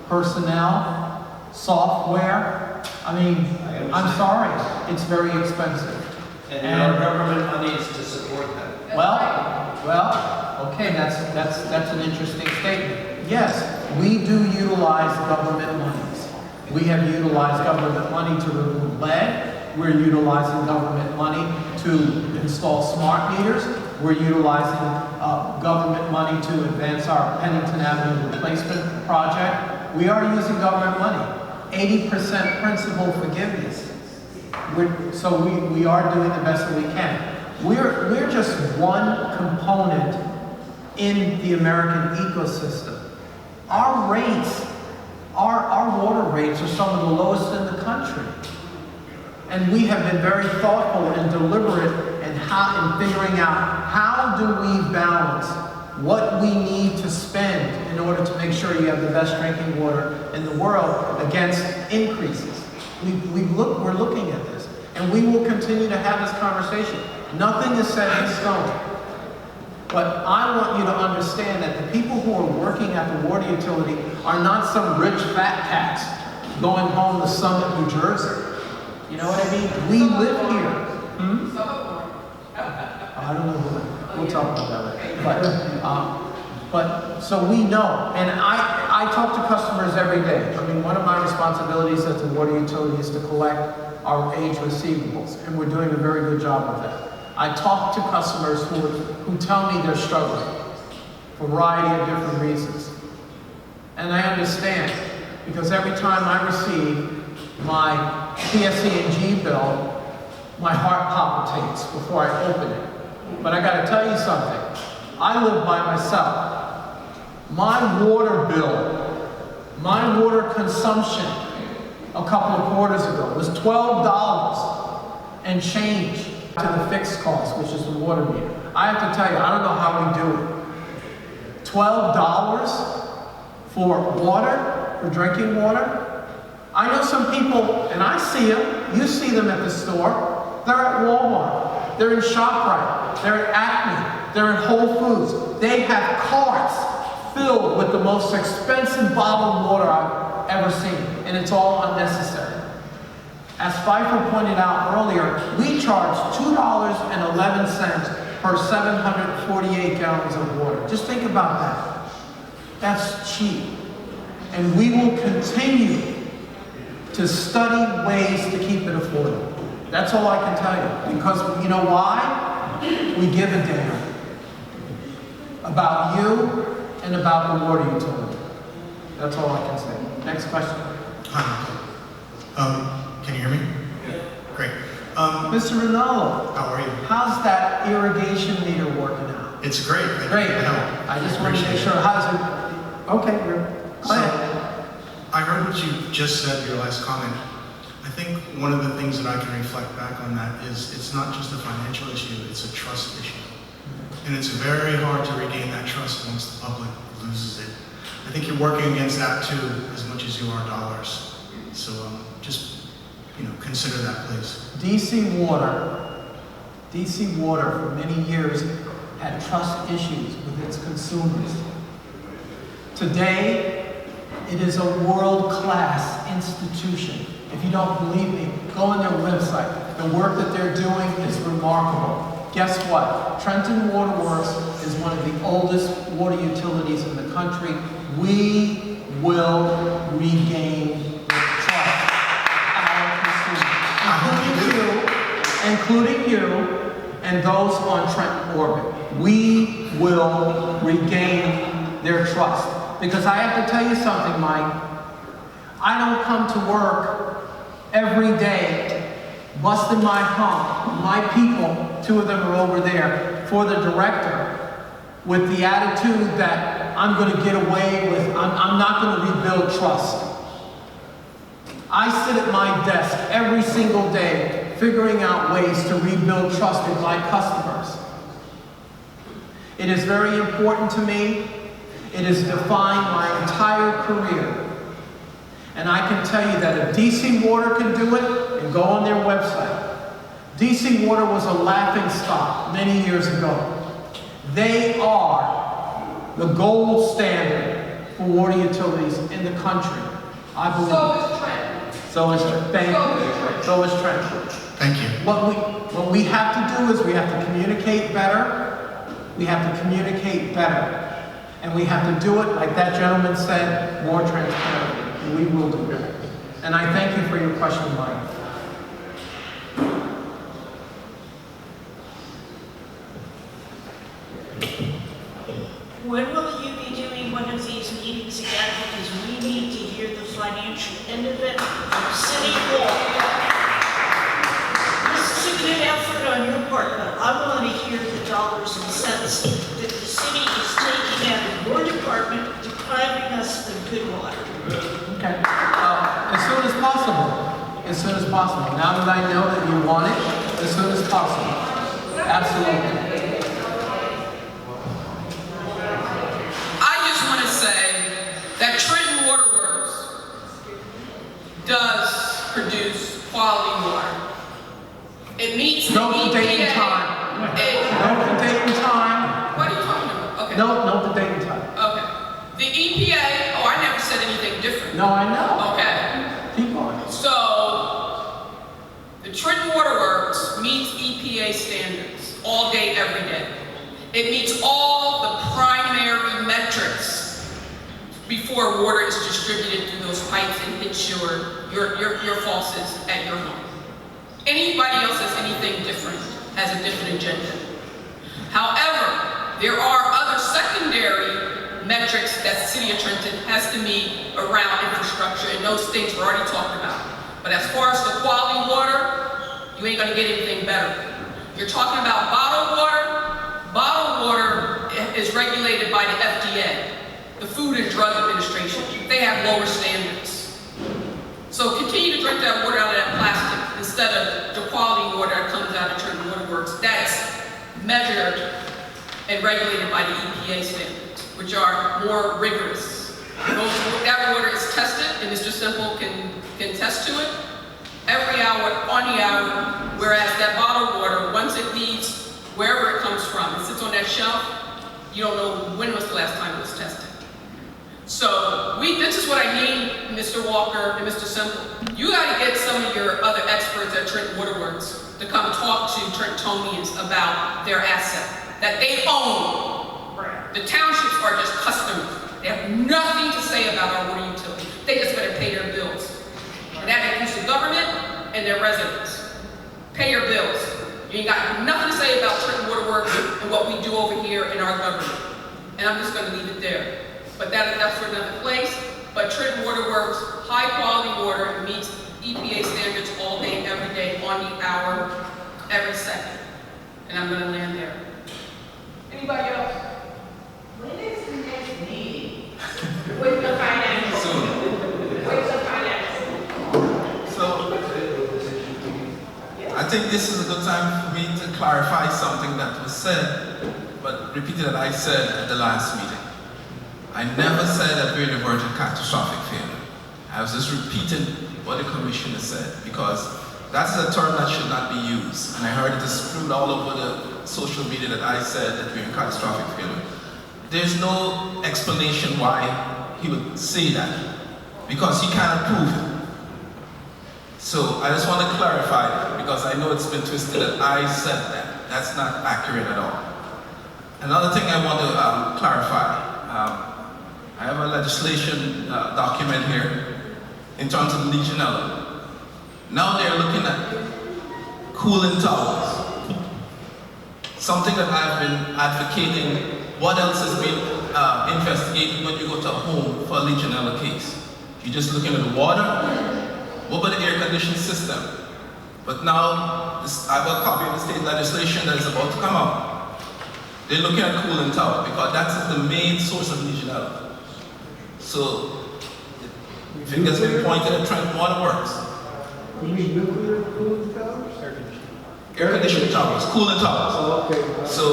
personnel, software. I mean, I'm sorry, it's very expensive. And there are government monies to support that. Well, okay, that's an interesting statement. Yes, we do utilize government monies. We have utilized government money to remove lead. We're utilizing government money to install smart meters. We're utilizing government money to advance our Pennington Avenue replacement project. We are using government money. 80% principal forgiveness. So we are doing the best that we can. We're just one component in the American ecosystem. Our rates, our water rates are some of the lowest in the country. And we have been very thoughtful and deliberate in figuring out how do we balance what we need to spend in order to make sure you have the best drinking water in the world against increases. We're looking at this, and we will continue to have this conversation. Nothing is set in stone. But I want you to understand that the people who are working at the water utility are not some rich fat cats going home to Summit, New Jersey. You know what I mean? We live here. I don't know who. We'll talk about that later. But so we know, and I talk to customers every day. I mean, one of my responsibilities as a water utility is to collect our aged receivables, and we're doing a very good job of that. I talk to customers who tell me they're struggling for a variety of different reasons. And I understand, because every time I receive my PSE&G bill, my heart palpitates before I open it. But I gotta tell you something. I live by myself. My water bill, my water consumption a couple of quarters ago was $12 and change to the fixed cost, which is the water meter. I have to tell you, I don't know how we do it. $12 for water, for drinking water? I know some people, and I see them, you see them at the store, they're at Walmart, they're in ShopRite, they're at Acme, they're in Whole Foods. They have carts filled with the most expensive bottled water I've ever seen, and it's all unnecessary. As Pfeiffer pointed out earlier, we charge $2.11 per 748 gallons of water. Just think about that. That's cheap. And we will continue to study ways to keep it affordable. That's all I can tell you. Because you know why? We give a damn about you and about the water utility. That's all I can say. Next question. Can you hear me? Yeah. Great. Mr. Rinaldo. How are you? How's that irrigation meter working out? It's great. Great. I just want to make sure. How's it? Okay. Go ahead. I heard what you just said, your last comment. I think one of the things that I can reflect back on that is it's not just a financial issue, it's a trust issue. And it's very hard to regain that trust once the public loses it. I think you're working against that too, as much as you are dollars. So just, consider that, please. DC Water for many years had trust issues with its consumers. Today, it is a world-class institution. If you don't believe me, go on their website. The work that they're doing is remarkable. Guess what? Trenton Water Works is one of the oldest water utilities in the country. We will regain the trust of our consumers, including you and those on Trenton Orbit. We will regain their trust. Because I have to tell you something, Mike. I don't come to work every day busting my hump, my people, 2 of them are over there, for the director, with the attitude that I'm going to get away with, I'm not going to rebuild trust. I sit at my desk every single day figuring out ways to rebuild trust with my customers. It is very important to me. It has defined my entire career. And I can tell you that if DC Water can do it, and go on their website. DC Water was a laughing stock many years ago. They are the gold standard for water utilities in the country. I believe. So is Trenton. So is Trenton. Thank you. So is Trenton. Thank you. What we have to do is we have to communicate better. We have to communicate better. And we have to do it, like that gentleman said, more transparently. And we will do that. And I thank you for your question, Mike. When will you be doing one of these meetings again? Because we need to hear the financial end of it from City Hall. This is a good effort on your part, but I want to hear the dollars and cents that the city is taking possible. Now that I know that you want it, as soon as possible. Absolutely. I just want to say that Trenton Water Works does produce quality water. It meets the Note the date and EPA. time. Note the date and time. What are you talking about? Okay. Note the date and time. Okay. The EPA, oh, I never said anything different. No, I know. Okay. Keep going. So, the Trenton Water Works meets EPA standards all day, every day. It meets all the primary metrics before water is distributed through those pipes and hits your faucets at your home. Anybody else has anything different, has a different agenda. However, there are other secondary metrics that the City of Trenton has to meet around infrastructure, and those things were already talked about. But as far as the quality water, you ain't gonna get anything better. You're talking about bottled water. Bottled water is regulated by the FDA, the Food and Drug Administration. They have lower standards. So continue to drink that water out of that plastic instead of the quality water that comes out of Trenton Water Works. That's measured and regulated by the EPA standards, which are more rigorous. That water is tested, and Mr. Simple can attest to it, every hour, on the hour, whereas that bottled water, once it leaves wherever it comes from, it sits on that shelf, you don't know when was the last time it was tested. So this is what I mean, Mr. Walker and Mr. Simple. You gotta get some of your other experts at Trenton Water Works to come talk to Trentonians about their asset that they own. The townships are just customers. They have nothing to say about our water utility. They just better pay their bills. And that includes the government and their residents. Pay your bills. You ain't got nothing to say about Trenton Water Works and what we do over here in our government. And I'm just gonna leave it there. But that's for another place. But Trenton Water Works, high quality water, meets EPA standards all day, every day, on the hour, every second. And I'm gonna land there. Anybody else? When is the next meeting with the finance? With the finance? So, I think this is a good time for me to clarify something that was said, but repeated that I said at the last meeting. I never said that we're in the verge of catastrophic failure. I was just repeating what the commissioner said, because that's a term that should not be used. And I heard it spewed all over the social media that I said that we're in catastrophic failure. There's no explanation why he would say that, because he cannot prove it. So I just want to clarify that, because I know it's been twisted that I said that. That's not accurate at all. Another thing I want to clarify. I have a legislation document here in terms of Legionella. Now they're looking at cooling towers. Something that I've been advocating. What else has been investigated when you go to a home for a Legionella case? You're just looking at the water. What about the air conditioning system? But now, I have a copy of the state legislation that is about to come out. They're looking at cooling tower because that's the main source of Legionella. So, fingers been pointed at Trenton Water Works. You mean nuclear cooling towers? Air conditioning towers, cooling towers. Oh, okay. So,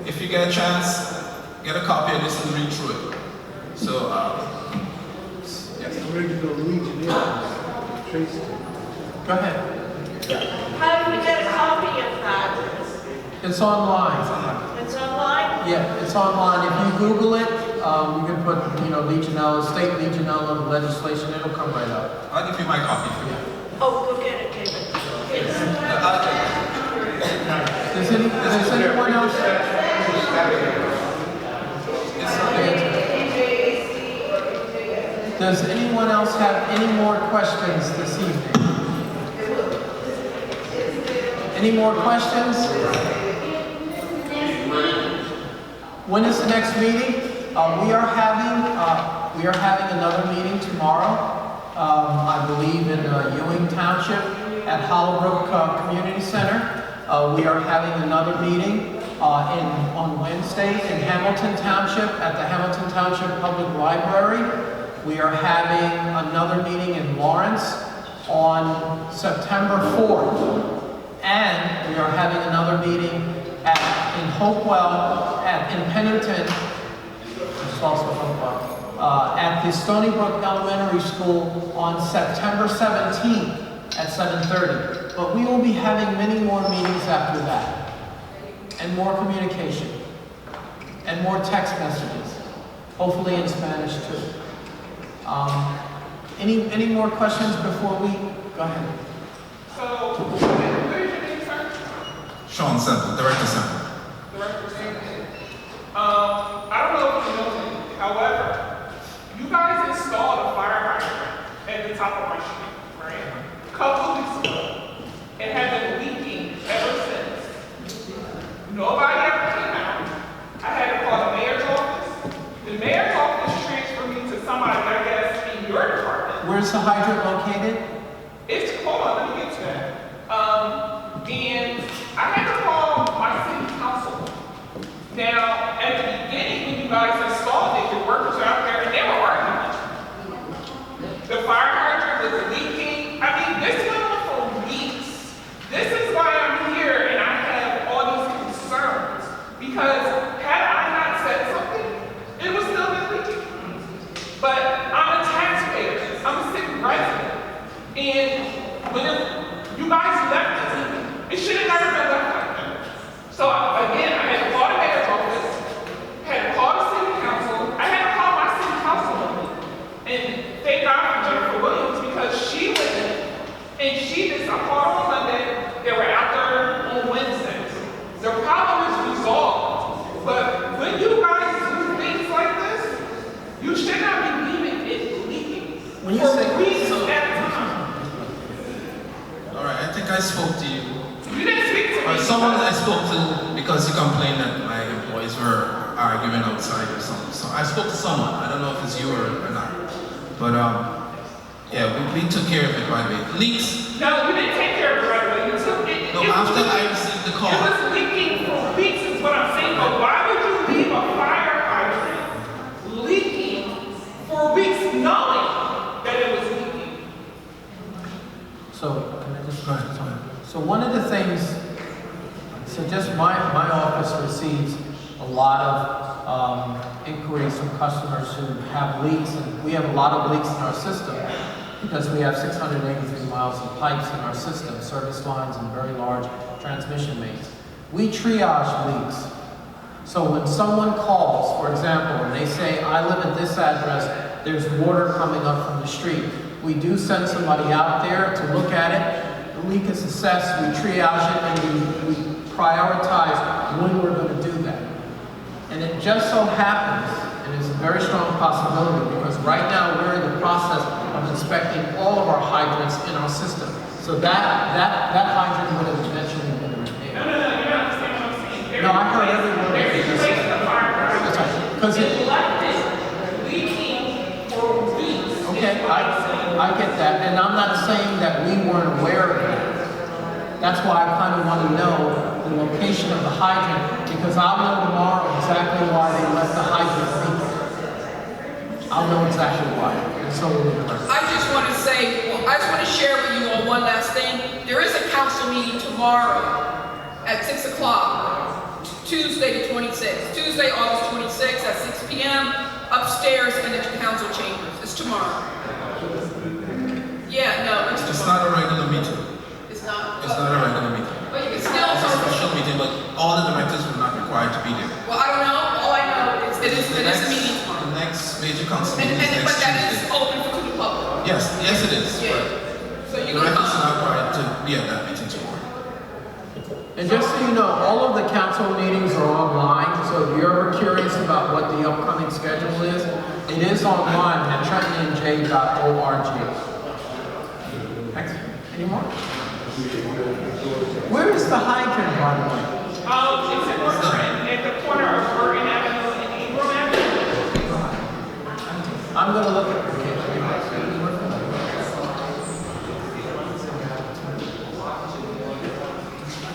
if you get a chance, get a copy of this and read through it. So, yes. Original Legionnaires. Tracy. Go ahead. How do we get a copy of that? It's online. It's online? Yeah, it's online. If you Google it, you can put, Legionella, state Legionella legislation, it'll come right up. I'll give you my copy for you. Oh, go get it, David. Does anyone else? Does anyone else have any more questions this evening? Any more questions? When is the next meeting? We are having another meeting tomorrow. I believe in Ewing Township at Hollowbrook Community Center. We are having another meeting on Wednesday in Hamilton Township at the Hamilton Township Public Library. We are having another meeting in Lawrence on September 4th. And we are having another meeting in Hopewell, in Pennington, which is also Hopewell, at the Stony Brook Elementary School on September 17th at 7:30. But we will be having many more meetings after that, and more communication, and more text messages, hopefully in Spanish too. Any more questions before we go ahead? So, what is your name, sir? Sean Semple, Director Semple. Director Semple. I don't know if you know me, however, you guys installed a fire hydrant at the top of my street, right? A couple of weeks ago. It had been leaking ever since. Nobody ever came out. I had to call the mayor's office. The mayor's office transferred me to somebody, I guess, in your department. Where's the hydrant located? It's, hold on, let me get to that. And I had to call my city council. Now, at the beginning, when you guys installed it, your workers were out there and they were arguing. The fire hydrant was leaking. I mean, this went on for weeks. This is why I'm here and I have all these concerns. Because had I not said something, it was still been leaking. But I'm a taxpayer. I'm a city resident. And when you guys left it should have never been left like that. So again, I had to call the mayor's office, had to call the city council, I had to call my city councilwoman. And thank God for Jennifer Williams because she went in and she did, I called on Monday, they were out there on Wednesday. The problem is resolved. But when you guys do things like this, you should not be leaving it leaking When you for say weeks at a time. All right, I think I spoke to you. You didn't speak to me. Someone I spoke to because you complained that my employees were arguing outside or something. So I spoke to someone. I don't know if it's you or not. But yeah, we took care of it right away. Leaks. No, you didn't take care of it right away. You took it. No, after I received the call. It was leaking for weeks is what I'm saying. But why would you leave a fire hydrant leaking for weeks knowing that it was leaking? So, can I just go ahead? So one of the things, so just my office receives a lot of inquiries from customers who have leaks, and we have a lot of leaks in our system because we have 683 miles of pipes in our system, service lines and very large transmission mains. We triage leaks. So when someone calls, for example, and they say, I live at this address, there's water coming up from the street, we do send somebody out there to look at it. The leak is assessed, we triage it, and we prioritize when we're going to do that. And it just so happens, and it's a very strong possibility, because right now we're in the process of inspecting all of our hydrants in our system. So that hydrant would have eventually been repaired. No, you don't understand what I'm saying. No, I heard every word They you just replaced said. the fire hydrant. Because It left it leaking for weeks. Okay, I get that, and I'm not saying that we weren't aware of that. That's why I kind of want to know the location of the hydrant, because I'll know tomorrow exactly why they left the hydrant leak. I'll know exactly why, and so will the rest. I just want to say, I just want to share with you all one last thing. There is a council meeting tomorrow at 6 o'clock, Tuesday the 26th. Tuesday, August 26th at 6 p.m. upstairs in the council chambers. It's tomorrow. Yeah, no, it's It's tomorrow. not a regular meeting. It's not. It's not a regular meeting. But you can still It's a come. special meeting, but all the directors were not required to be there. Well, I don't know. All I know is it is a meeting tomorrow. The next major council And, meeting is but next that is Tuesday. open to the public. Yes, it is. Yeah. So you The can directors are come. not required to be at that meeting tomorrow. And just so you know, all of the council meetings are online, so if you're ever curious about what the upcoming schedule is, it is online at trentonj.org. Any more? Where is the hydrant, by the way? It's in North Trenton, at the corner of Bergen Avenue and Ingram Avenue. I'm going to look at the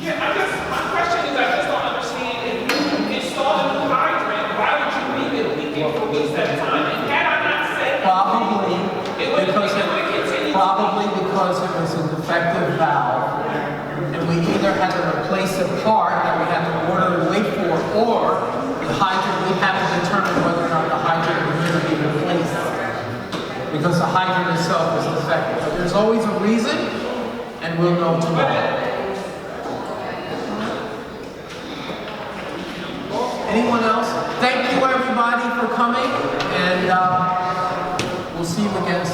Yeah, my question is, I just don't understand, if you installed a new hydrant, why would you leave it leaking for weeks at a time? And had I not said Probably it would because continue. probably because it because the hydrant itself is defective. But there's always a reason, and we'll know tomorrow. Anyone else? Thank you everybody for coming, and we'll see you again